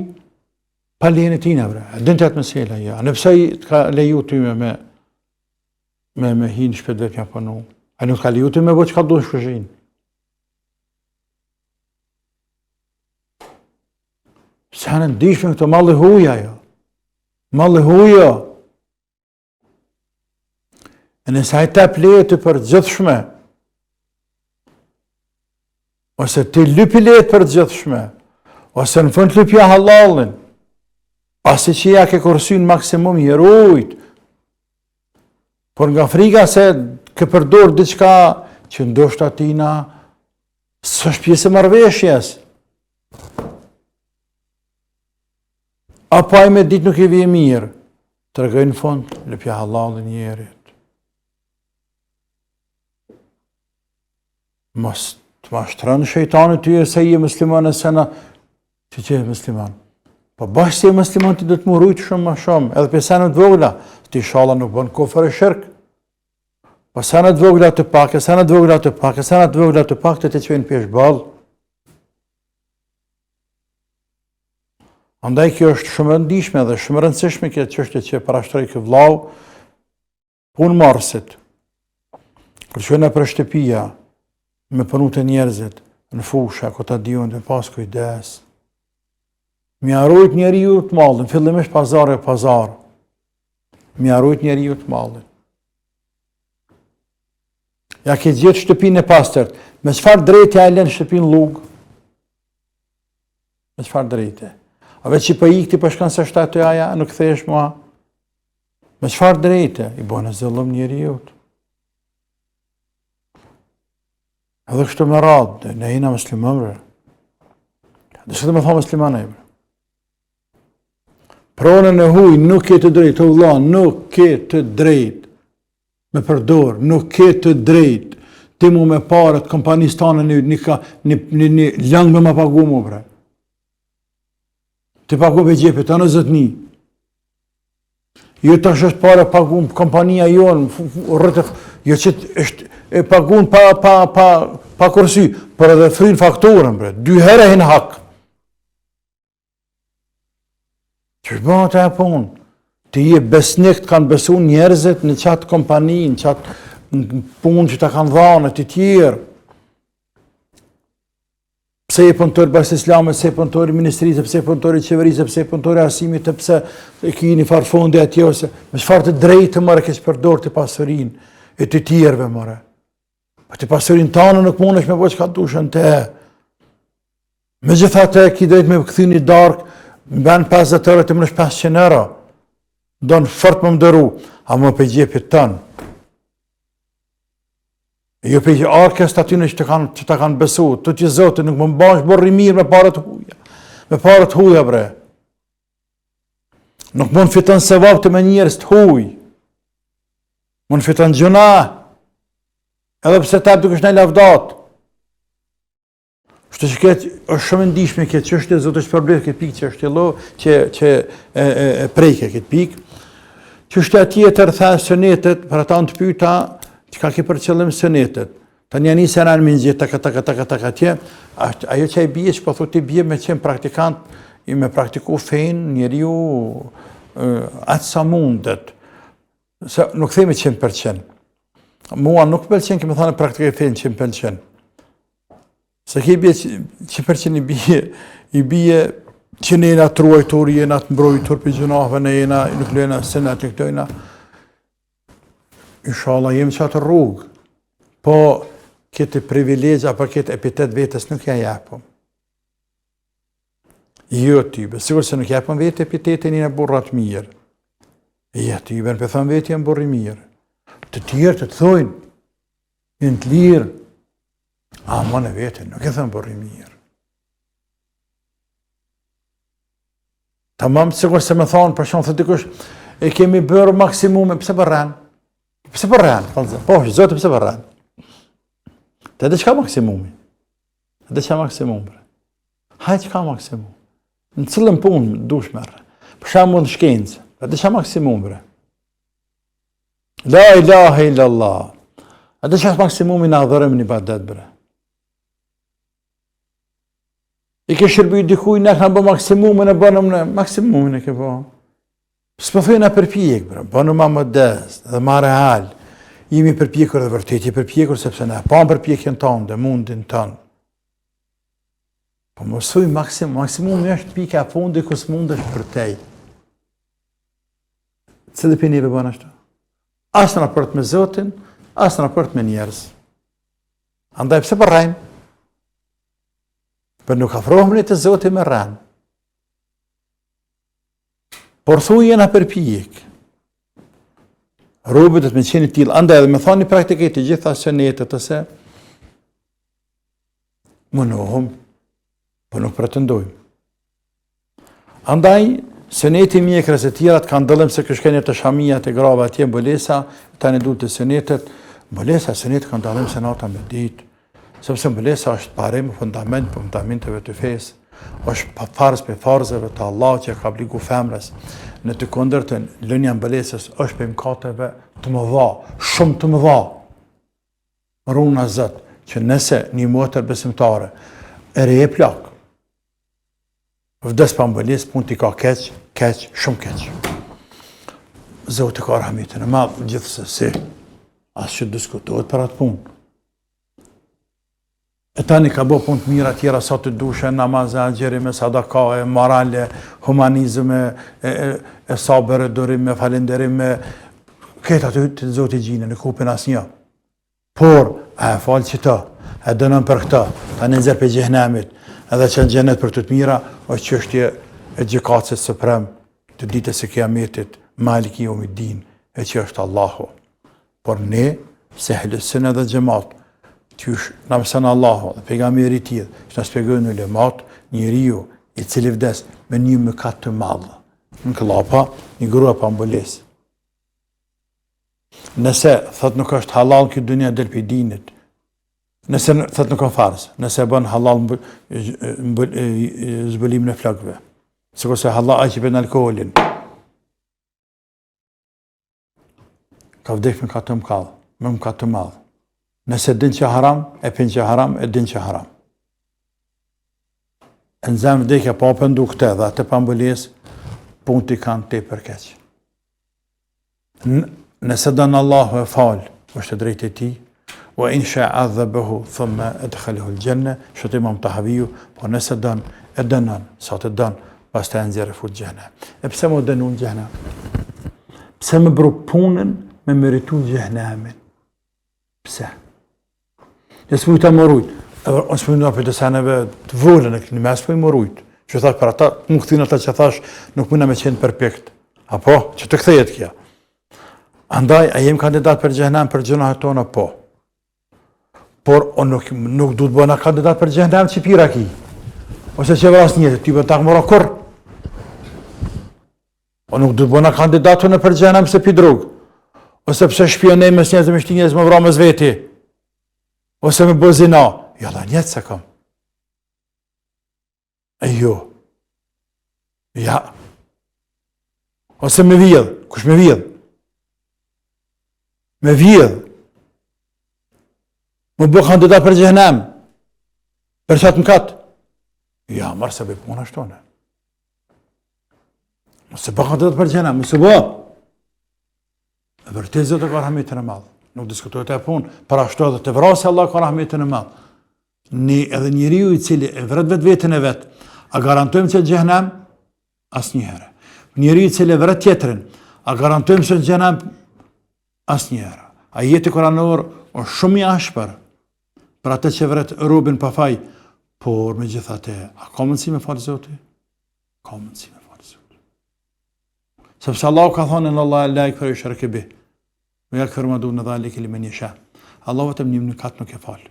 pa lejen e tina, bre. E din të atë mesela, ja. Nëpse i të ka leju ty me hinë shpet vetë mja punu. A nuk ka leju ty me bo që ka du në shkëshin. Se hanë ndishme këto malli huja, jo. Malli huja. E nësa i tep leje të për gjithshme, ose ti lypi leje për gjithshme, ose në fund lypja halalin, pasi që ja ke kursyn maksimum jerujt, por nga frika se ke përdor diçka që ndoshta atina s'është pjesë e marrëveshjes. Apo ai me ditë nuk i vje mirë, të regojnë në fund, lëpja halalin njerit. Mos të mashtërën shejtani ty e se i e musliman e sena, që e musliman. Po bashkë si e musliman ti do të murujtë shumë ma shumë, edhe për senet vogla, ti shala nuk bën kofër e shirkë. Po senet vogla të pak, senet vogla të pak, senet vogla të pak, të qenë pesh balë. Andaj kjo është shumë rëndishme dhe shumë rëndësishme kjo çështje që parashtroi ky vllau punë marrësit. Kur shkojnë për shtëpia me punu të njerëzit në fusha, ku ta diun të pas kujdes. Mi harrojt njeriu të mallin, fillimisht pazar. Mi harrojt njeriu të mallin. Ja ke gjetë shtëpinë e pastërt, me çfarë drejti ai lën shtëpinë lugë? Me çfarë drejti? A veç që për ikti për shkanë se shtatë të aja, nuk thesh mua. Me çfarë drejte? I bojnë e zëllëm njeriut. Edhe kështu me radhë, ne jena musliman bre. Dhe që të me tha musliman e bre. Pronën e huj nuk ke të drejt, o vëlla, nuk ke të drejt. Me përdor, nuk ke të drejt. Ti mu me parët, kompanistane një langë me ma pagu mu bre. Ti pagu për gjepit, anë zëtni. Jo të është pare pagu në kompania jonë, jo që e pagu në pa kërësy, për edhe frinë fakturën, bre, 2 herë e hinë hak. Që është bënë të e punë? Ti je besnik të kanë besu njerëzit në qatë kompani, në qatë punë që të kanë dhanë, të tjerë. Pse e punëtori bashkë islamet, pse e punëtori ministrisë, pse e punëtori qeverisë, pse e punëtori arsimit, pse e ki një farë fondi atje, ose me çfarë të drejtë mëre kesh përdor të pasurinë e të tjerëve mëre. Po të pasurinë tanë nuk mundesh me bëj çka dushën te. Megjithatë ki drejt me kthy një darkë, mban 50 euro të mësh 500 euro. Don fort më ndëru, a më për gjepit tënë. Jo për arkës të atyne që të kanë besu, të që zote nuk më mbash borri mirë me parët huja. Me parët huja, bre. Nuk më në fitën se vapë të me njerës të huj. Më në fitën gjuna. Edhe pëse të abdu kështë në lavdat. Shtë që këtë është shumë ndishme këtë qështë, zote që përblet këtë pikë që është lo, që prejke këtë pikë. Qështë atjetër thasë sënetet, për ata në të pyta, që ka ke për qëllim sënetet. Ta një një seran me një gjithë, atje, ajo që i bje, që po thot i bje me qenë praktikant, i me praktiku fejnë, njeriu atë sa mundet. Nuk themi 100%. Mua nuk pëlqen, kemi thane praktikë fejnë 100%. Se ke i bje 100% i bje që ne jena truajtur, jena të mbrojtur për gjunave, ne jena nuk lejna sënat e këtojna. Inshallah jemi qatë rrugë, po këtë privilegj apo këtë epitet vetës nuk ja japëm. Jo tybe, sigur se nuk japëm vetë epitetin një burrat mirë. Ja tybe në pëthëm vetë jenë burri mirë. Të tjerë të thojnë, jenë të lirë, a më në vetë nuk e thëmë burri mirë. Ta mamë sigur se me thonë, për shumë thë dikush, e kemi bërë maksimume, pëse bërranë? Pëse përranë? Po, zote pëse përranë? Të edhe qka maksimumi? Edhe qka maksimumi? Hajtë qka maksimumi? Në cilën punë dush mërë? Për shamu në shkencë, edhe qka maksimumi? La ilaha illallah. Edhe qka maksimumi në adhërëm një badet, bre? I ke shërby dikuj, ne kanë bë maksimumin e bënëm në maksimumin e ke bë. Së më thujnë a përpjek, bënë ma modest dhe ma real. Jemi përpjekur dhe vërtet, jemi përpjekur sepse ne pa përpjekjen tonë dhe mundin tonë. Po më thuj maksimumi është pika e fundi kus mundesh për tej. Cili për njëve bënë ashtu? Asë në raport me Zotin, asë në raport me njerëz. Andaj pëse përrajmë? Për nuk afrohëm një të Zotin me rranë. Por thuj jena përpjek. Rrubët dhe të me qeni tilë. Andaj edhe me thani praktiket të gjitha sënetet të se më nohëm, për nuk pretendojmë. Andaj, Sëneti mjekrës e tjerat kanë dëllim se këshkenje të shamia të grave atje mbëlesa, tani duhet të sënetet, mbëlesa sënetet kanë dëllim se nata me ditë, sepse mbëlesa është parim fundament për fundamenteve të fesë, është farz për farzeve të Allah që ka obligu femrës. Në të kundërtën, lënia mbëlesës është për mëkateve të mëdha, shumë të mëdha. Runa Zot që nëse një motër besimtare e re e plak, vdes pa mbëlesë, punë t'i ka keq, shumë keq. Zoti ka rahmetin e madh gjithsesi, as që diskutohet për atë punë. E tani ka bo punë të mira tjera sa të dushe, namaz, agjerime, sadaka, morale, humanizme, e sabër, dorime, falenderime, këtë aty të Zoti gjine, në kupin asnjë. Por, e falë që ta, e dënën për këta, ta në nxjerr për xhenemit, edhe që në xhenet për të mira, është çështje e gjykatës suprem të ditës së Kiametit, Maliki Yawmiddin, e që është Allahu. Por ne, se Ahlus-Sunna dhe Xhamat, qysh na mëson Allahu dhe pejgamberi i tij, që na shpjegojnë ulemat, njeriu i cili vdes me një mëkat të madh, në klapa, një grua pa mbëlesë. Nëse thot nuk është halal këtë dunia del për dinit, nëse thot nuk ka farz, nëse bën halal zbulimin e flakëve, sikurse halal ai që bën alkoolin, ka vdek me katë mëkall, me mëkat të madh. Nëse din që haram, e pin që haram, e din që haram. E në zemë vdekja pa pëndu këte dhe atë pa mbëlesë, punë t'i kanë te për keq. Nëse dënë Allahu e falë, është e drejtë e ti, wa in sha'a adhabahu thumma adkhalahu al-janna, shëtë Imam Tahaviju, po nëse dënë, e dënën, sa të dënë, pas të nxjerrë fut xhenem. E pse më dënu në xhenem? Pse më bru punën me meritu xhenemin? Pse? Nësë mujtë a më rujtë, nësë mujtë për të seneve të vëllën e këni mes, për i më rujtë. Që thash për ata, më këthin ata që thash, nuk mëna me qenë perfekt. Apo, që të kthejet kja. Andaj, a jem kandidat për xhenem për gjunahet tona? Po. Por, nuk du të bëna kandidat për xhenem që pira ki. Ose që vras njëtë, ty për takë mëra kur. O nuk du të bëna kandidat të në për xhenem se pi drogë. Ose pëse shpionej mes njëzë me shti njëzë më vra mes veti. Ose me bozina. Jalla njetë se kam. E jo. Ja. Ose me vjedh. Kush me vjedh? Me vjedh. Më bë kandidat për xhenem. Për qatë më katë. Ja, marë se bëj puna shtone. Mëse bë kandidat për xhenem. Mëse bë. E vërtet Zoti ka rahmetin e madh. Nuk diskutohet e punë, për ashtu edhe të vrasë Allah ka rahmetin e madh. Edhe njeriu i cili e vret vetën e vet, a garantojmë se xhenem? Asnjëherë. Njeriu i cili e vret tjetrin, a garantojmë se xhenem? Asnjëherë. Ajeti kuranor është shumë i ashpër për atë që vret robën pa faj, por megjithatë, a ka mundësi me falë Zoti? Ka mundësi me falë Zoti. Sepse Allah ka thonë në Allah la yakfuru yushraka bih. Më yakfuru ma duna dhalika liman yasha. Allah vetëm një mëkat nuk e fal.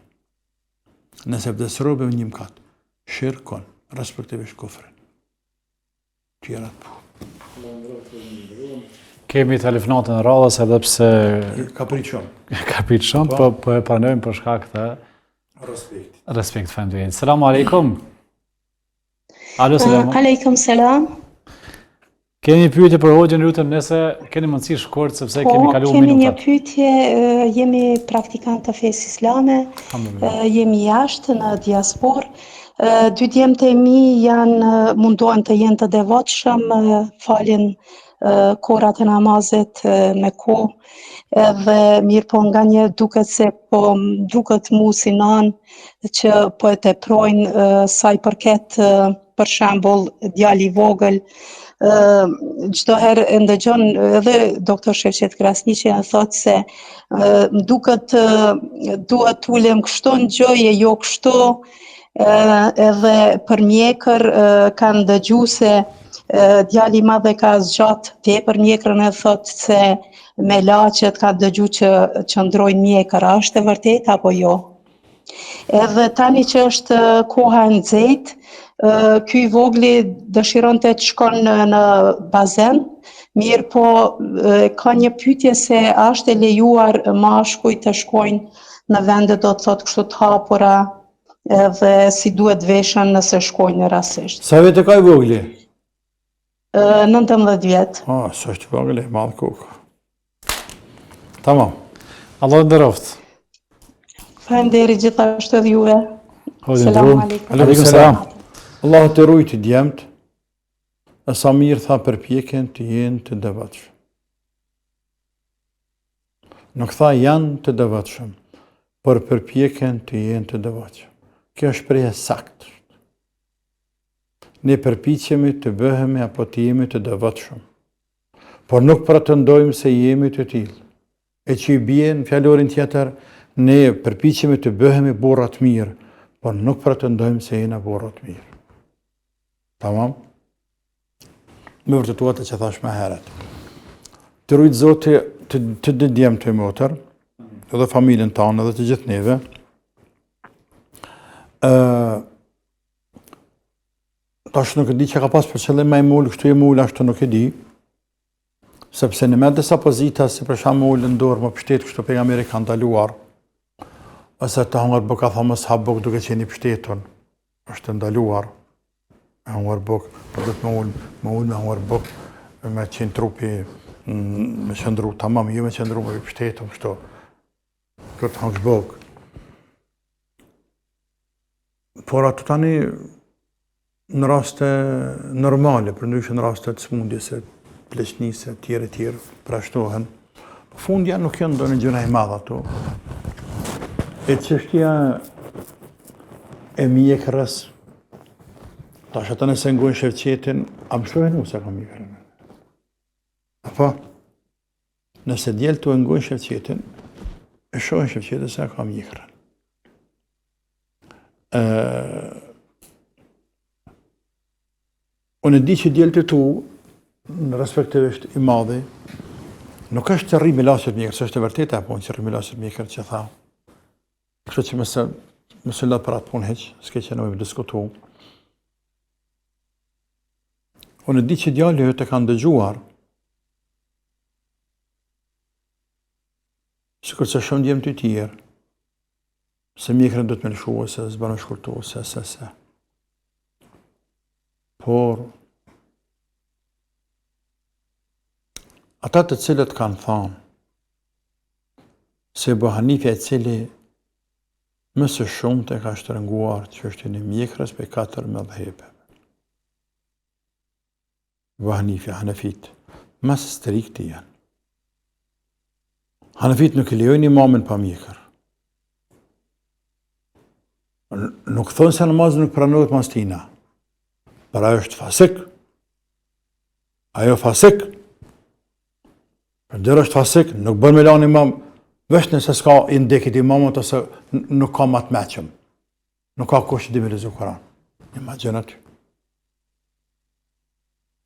Nëse vdes robi me një mëkat, shirkon, respektivisht kufrin. Tjerat po. Kemi telefonatën në radhës edhe pse Ka prit shumë. ka prit shumë, po e pranojmë për shkak të respekt faleminderit. Selamu alaikum. Alo, selam. Aleikum selam. Keni pyetje për hoxhën, lutem, nëse keni mundësi shkurt sepse kemi kaluar kemi një minutat. pyetje, jemi praktikant të fesë islame, jemi jashtë në diasporë. Dy djemtë e mi mundohen të jenë të devotshëm, falin korat e namazit me kohë, edhe mirë po nga një duket mu si nanë që po e teprojnë sa i përket për shembull djali i vogël. Çdo herë e ndëgjon edhe doktor Shefqet Krasniqi thotë se më duket duhet ulem kështu në gjoje, jo kështu, edhe për mjekër kanë dëgjuar se djali i madh e ka zgjat tepër mjekrën, e thotë se me laçet ka dëgjuar që qëndrojnë mjekër, a është e vërtetë apo jo? Edhe tani që është koha e nxehtë, ky i vogli dëshironte të shkon në bazen, mirë po ka një pyetje se a është e lejuar mashkuj të shkojnë në vende do të thotë kështu të hapura dhe si duhet veshën nëse shkojnë rastësisht. Sa vete ka i vogli? 19 vjet. Së është vogli, madhë kokë. Tamam. Allah të nderoft. Faleminderit gjithashtu edhe juve. Selam aleikum. Aleikum selam. Allah të rujtë djemët, e sa mirë tha përpjekjen të jenë të devotshëm. Nuk tha janë të devotshëm, por përpjekjen të jenë të devotshëm. Kjo është shprehje saktë. Ne përpiqemi të bëhemi apo të jemi të devotshëm, por nuk pretendojmë se jemi të tillë. E që i bie në fjalorin tjetër, ne përpiqemi të bëhemi burra të mirë, por nuk pretendojmë se jena burra të mirë. Tamam? Me vërtetuat e që thash me heret. Të rujtë Zoti të dëdjem të motër, edhe familjen tanë, edhe të gjithë neve, tash nuk e di që ka pas për qëllim me mull, kështu e mull, ashtu nuk e di, sepse në me disa pozita, si për shembull në dorë më pështet, kështu pejgamberi ka ndaluar, ose të hangër buk, a tha mos hap buk duke qenë i pështetun, është ndaluar, me hangër buk, për dhëtë me ull me hangër buk, me qenë trupi, me qëndru, tamam, jo me qëndru me i pështetun, kështu, kërë të hangës buk. Por ato tani në raste normale, për ndryshe në raste të smundjese, pleqnise, tjere, prashtohen. Në fund janë nuk janë do në gjëna i madha ato. E çështja e mjekrës, tash ata nëse ngojnë Shevqetin, a më shohen u se ka mjekrën? Apo? Nëse djelë të ngojnë Shevqetin, e shohen Shevqetin se ka mjekrën. Unë e di që djelë të tu, në respektivisht i madhi, nuk është që rrimi lasët mjekër, që është e vërteta e punë që rrimi lasët mjekër që tha. Kështë që mëse lë për atë punë heqë, s'ke që në me diskutu. Unë e di që djallë e të kanë dëgjuar, që kërë që shumë djemë të tjerë, se mjekërën do të me lëshua, se zbanë shkurtu, se. Por, ata të cilët kanë thanë, se Ebu Hanifja e cili më së shumët e ka shtërënguar që është një mjekrës për 4 mëdhëhebe. Ebu Hanifja, Hanefit, më së strikti janë. Hanefit nuk i lejojnë imamin pa mjekër. Nuk thonë se namazë nuk pranohet mas tina. Për ajo është fasik. Ajo fasik. Për dërë është fasik, nuk bën me lanë imam, vesh nëse s'ka i ndekit imamot, ose nuk ka matë meqëm. Nuk ka kush që di me lezu Koran. Imagjinat.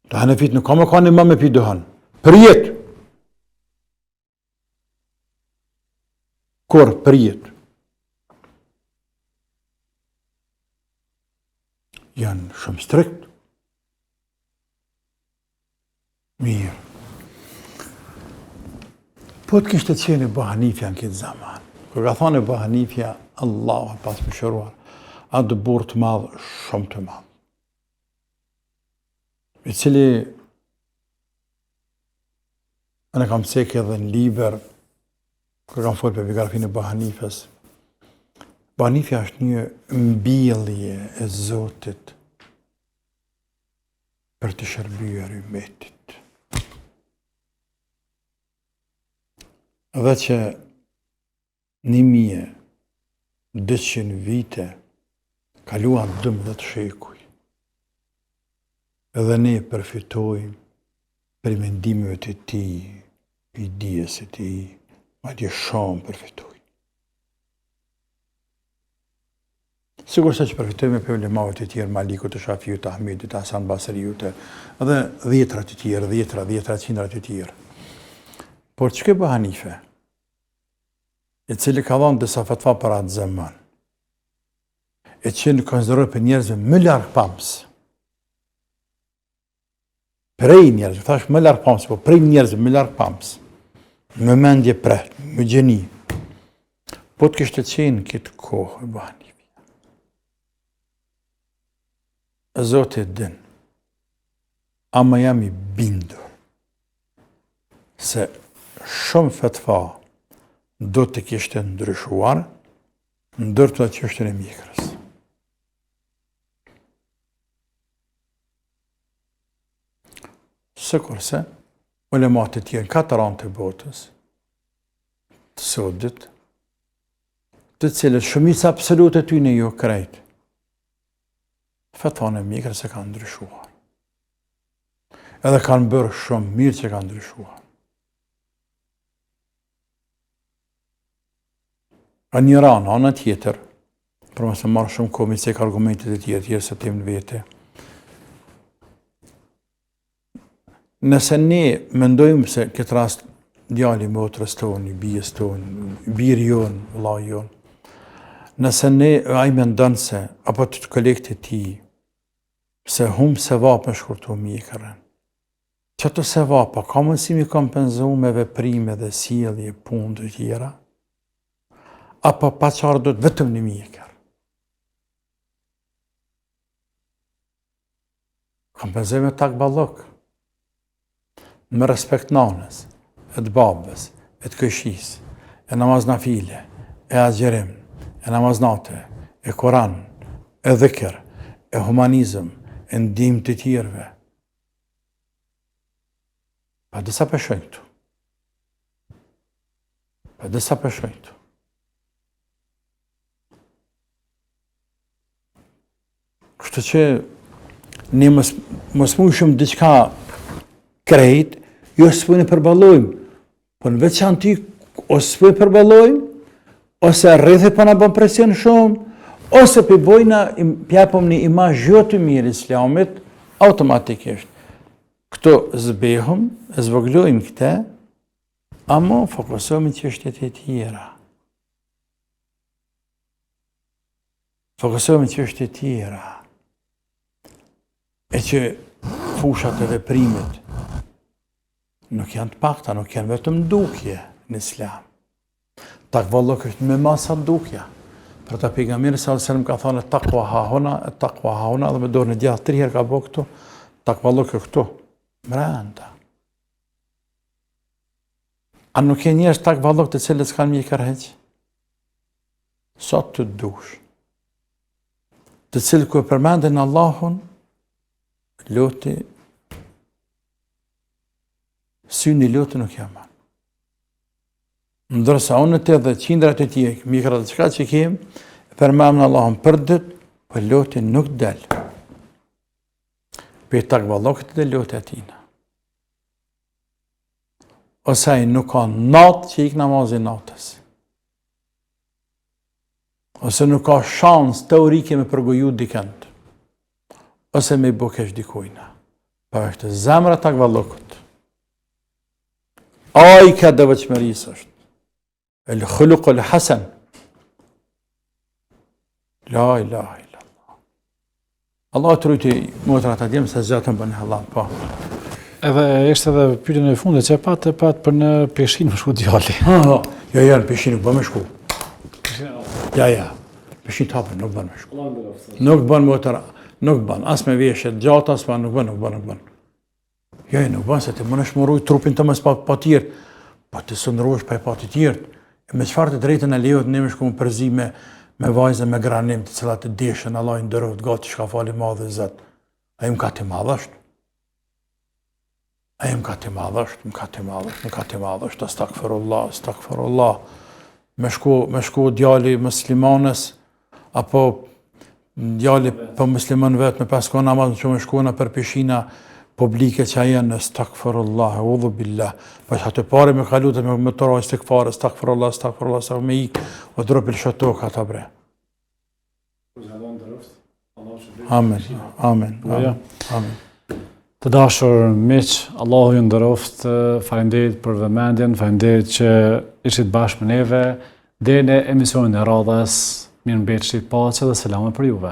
Të Hanefit nuk ka me ka një imam me pi dëhan. Për jetë. Kur, për jetë. Janë shumë strikt. Mirë. Po të kishtë të qenë Ebu Hanifja në këtë zaman. Kër ka thonë Ebu Hanifja, Allah pas më shëruar, atë burë të madhë, shumë të madhë. I cili, në kam cekë edhe në liber, kër kam folë për biografinë e Ebu Hanifjes, Ebu Hanifja është një mbjellje e Zotit për të shërbyer ummetit. Dhe që 1200 vite kaluan 12 shekuj. Edhe ne përfitojmë për mendimeve të tij, i dijes së tij, madje shumë përfitojmë. Sigur se që përfitojme për ulemave të tjerë, Malikut, të Shafiut, të Ahmedit, të Hasan Basriut, edhe dhjetra të tjerë, qindra të tjerë. Por që Ebu Hanife, i cili ka dhënë disa fatva për atë zaman, e qenë konsiderohet për njerëzve më larg pamës. Prej njerëzve, thash më larg pamës, po prej njerëzve më larg pamës. Më mendje preh, më gjeni. Po të kishte qenë këtë kohë, e bani. Zoti din, ama jam i bindur se shumë fetva do të kishte ndryshuar ndër të çështën e mjekrës. Sikurse ulemat e tjerë katër anë të botës, të sodit, të cilët shumica absolute ty në jo krejt, fetvan e mjekrës e kanë ndryshuar. Edhe kanë bërë shumë mirë që kanë ndryshuar. A një ranë, anë tjetër, për mëse marrë shumë kohë me cek argumentet e tjetër se tim në vete. Nëse ne mendojmë se këtë rast djali motrës tonë, bijës tonë, birë jonë, vëllai jonë, nëse ne ai mendon se, apo të kolektit ti, se humbë se vapë me shkurtu mjekrën, që të se vapa, ka mundësi mi kompenzu me veprime dhe sjellje punë të tjera, apo pa qarë do të vetëm një mjekër. Kompenzojme tak ballok, me respekt nanës, e të babës, e të këshis, e namaz nafile, e agjerim, e namaz nate, e Koran, e dhikr, e humanizm, e ndihmë të tjerëve. Pa disa peshojnë këtu. Pa disa peshojnë këtu. Kështu që ne mos mushëm diçka krejt, jo s'po ne përballojmë, po në veçantë ose s'po përballojmë, ose rrethë po na bën presion shumë, ose po bojna japëm një imazh jo të mirë Islamit, automatikisht. Këto zbehëm, zvoglojmë këte, ama fokusohemi në çështjet e tjera. Fokusohemi në çështje të tjera. E që fushat e veprimit nuk janë të pakta, nuk janë vetëm dukje në Islam. Takvallok është me masa dukja. Për ta pejgamberi sallallahu alajhi wasallam ka thënë takwa hahuna, dhe me dorën e gjatë 3 herë ka bërë këtu, takvallok është këtu, brenda. A nuk e njerëz takvallok të cilët s'kanë mjekër heq? Sot të dush. Të cilët ku e përmenden Allahun, loti, syni loti nuk jam. Ndërsa unë të dhe qindrat e tje, mjekrat e qka që kem, përmendën Allahun për dët, për loti nuk del. Për takvallokët dhe loti atina. Ose ai nuk ka natë që ik namazin natës. Ose nuk ka shans teorike me përgoju dikënd. Ose me bukesh dikujna. Pa është zemra takvallokët. Ai ka devotshmërisë është. El khuluq el hasan. La ilaha illallah. Allah të rujti motrat atjem se zëtën bën halal, po. Edhe ishte edhe pyetjen e fundit që pat për në peshin më shku djali. Ja, në peshin nuk bën më shku. Ja. Peshin të hapën, nuk bën më shku. Nuk bën motra, nuk bën. As me veshjet gjata, as nuk bën. Ja, nuk bën se ti më nësh më rujt trupin të mës pa tjertë. Po të sëndruesh pa e pa të tjertë. Me çfarë të drejtën e lejohet ne më shku më përzi me vajzë me granim të cilat të deshën, Allah i ndëroft gati shka fali madhe Zot. Ai më ka të madhësht. Më ka të madhësht, astagfirullah. Me shku djali muslimanës, apo djali për musliman vetë, me pasko namaz që me shku në për peshina publike që janë, astagfirullah, udhu billah. Pa që atë pare me kalutët me të rojë stikfare, astagfirullah, me ikë, o dropil shotok ata bre. Amen. Të dashur miq, Allahu ju nderoft, faleminderit për vëmendjen, faleminderit që ishit bashkë me neve deri në emisionin e radhës. Mirëmbëjtje, paqe dhe selame për juve.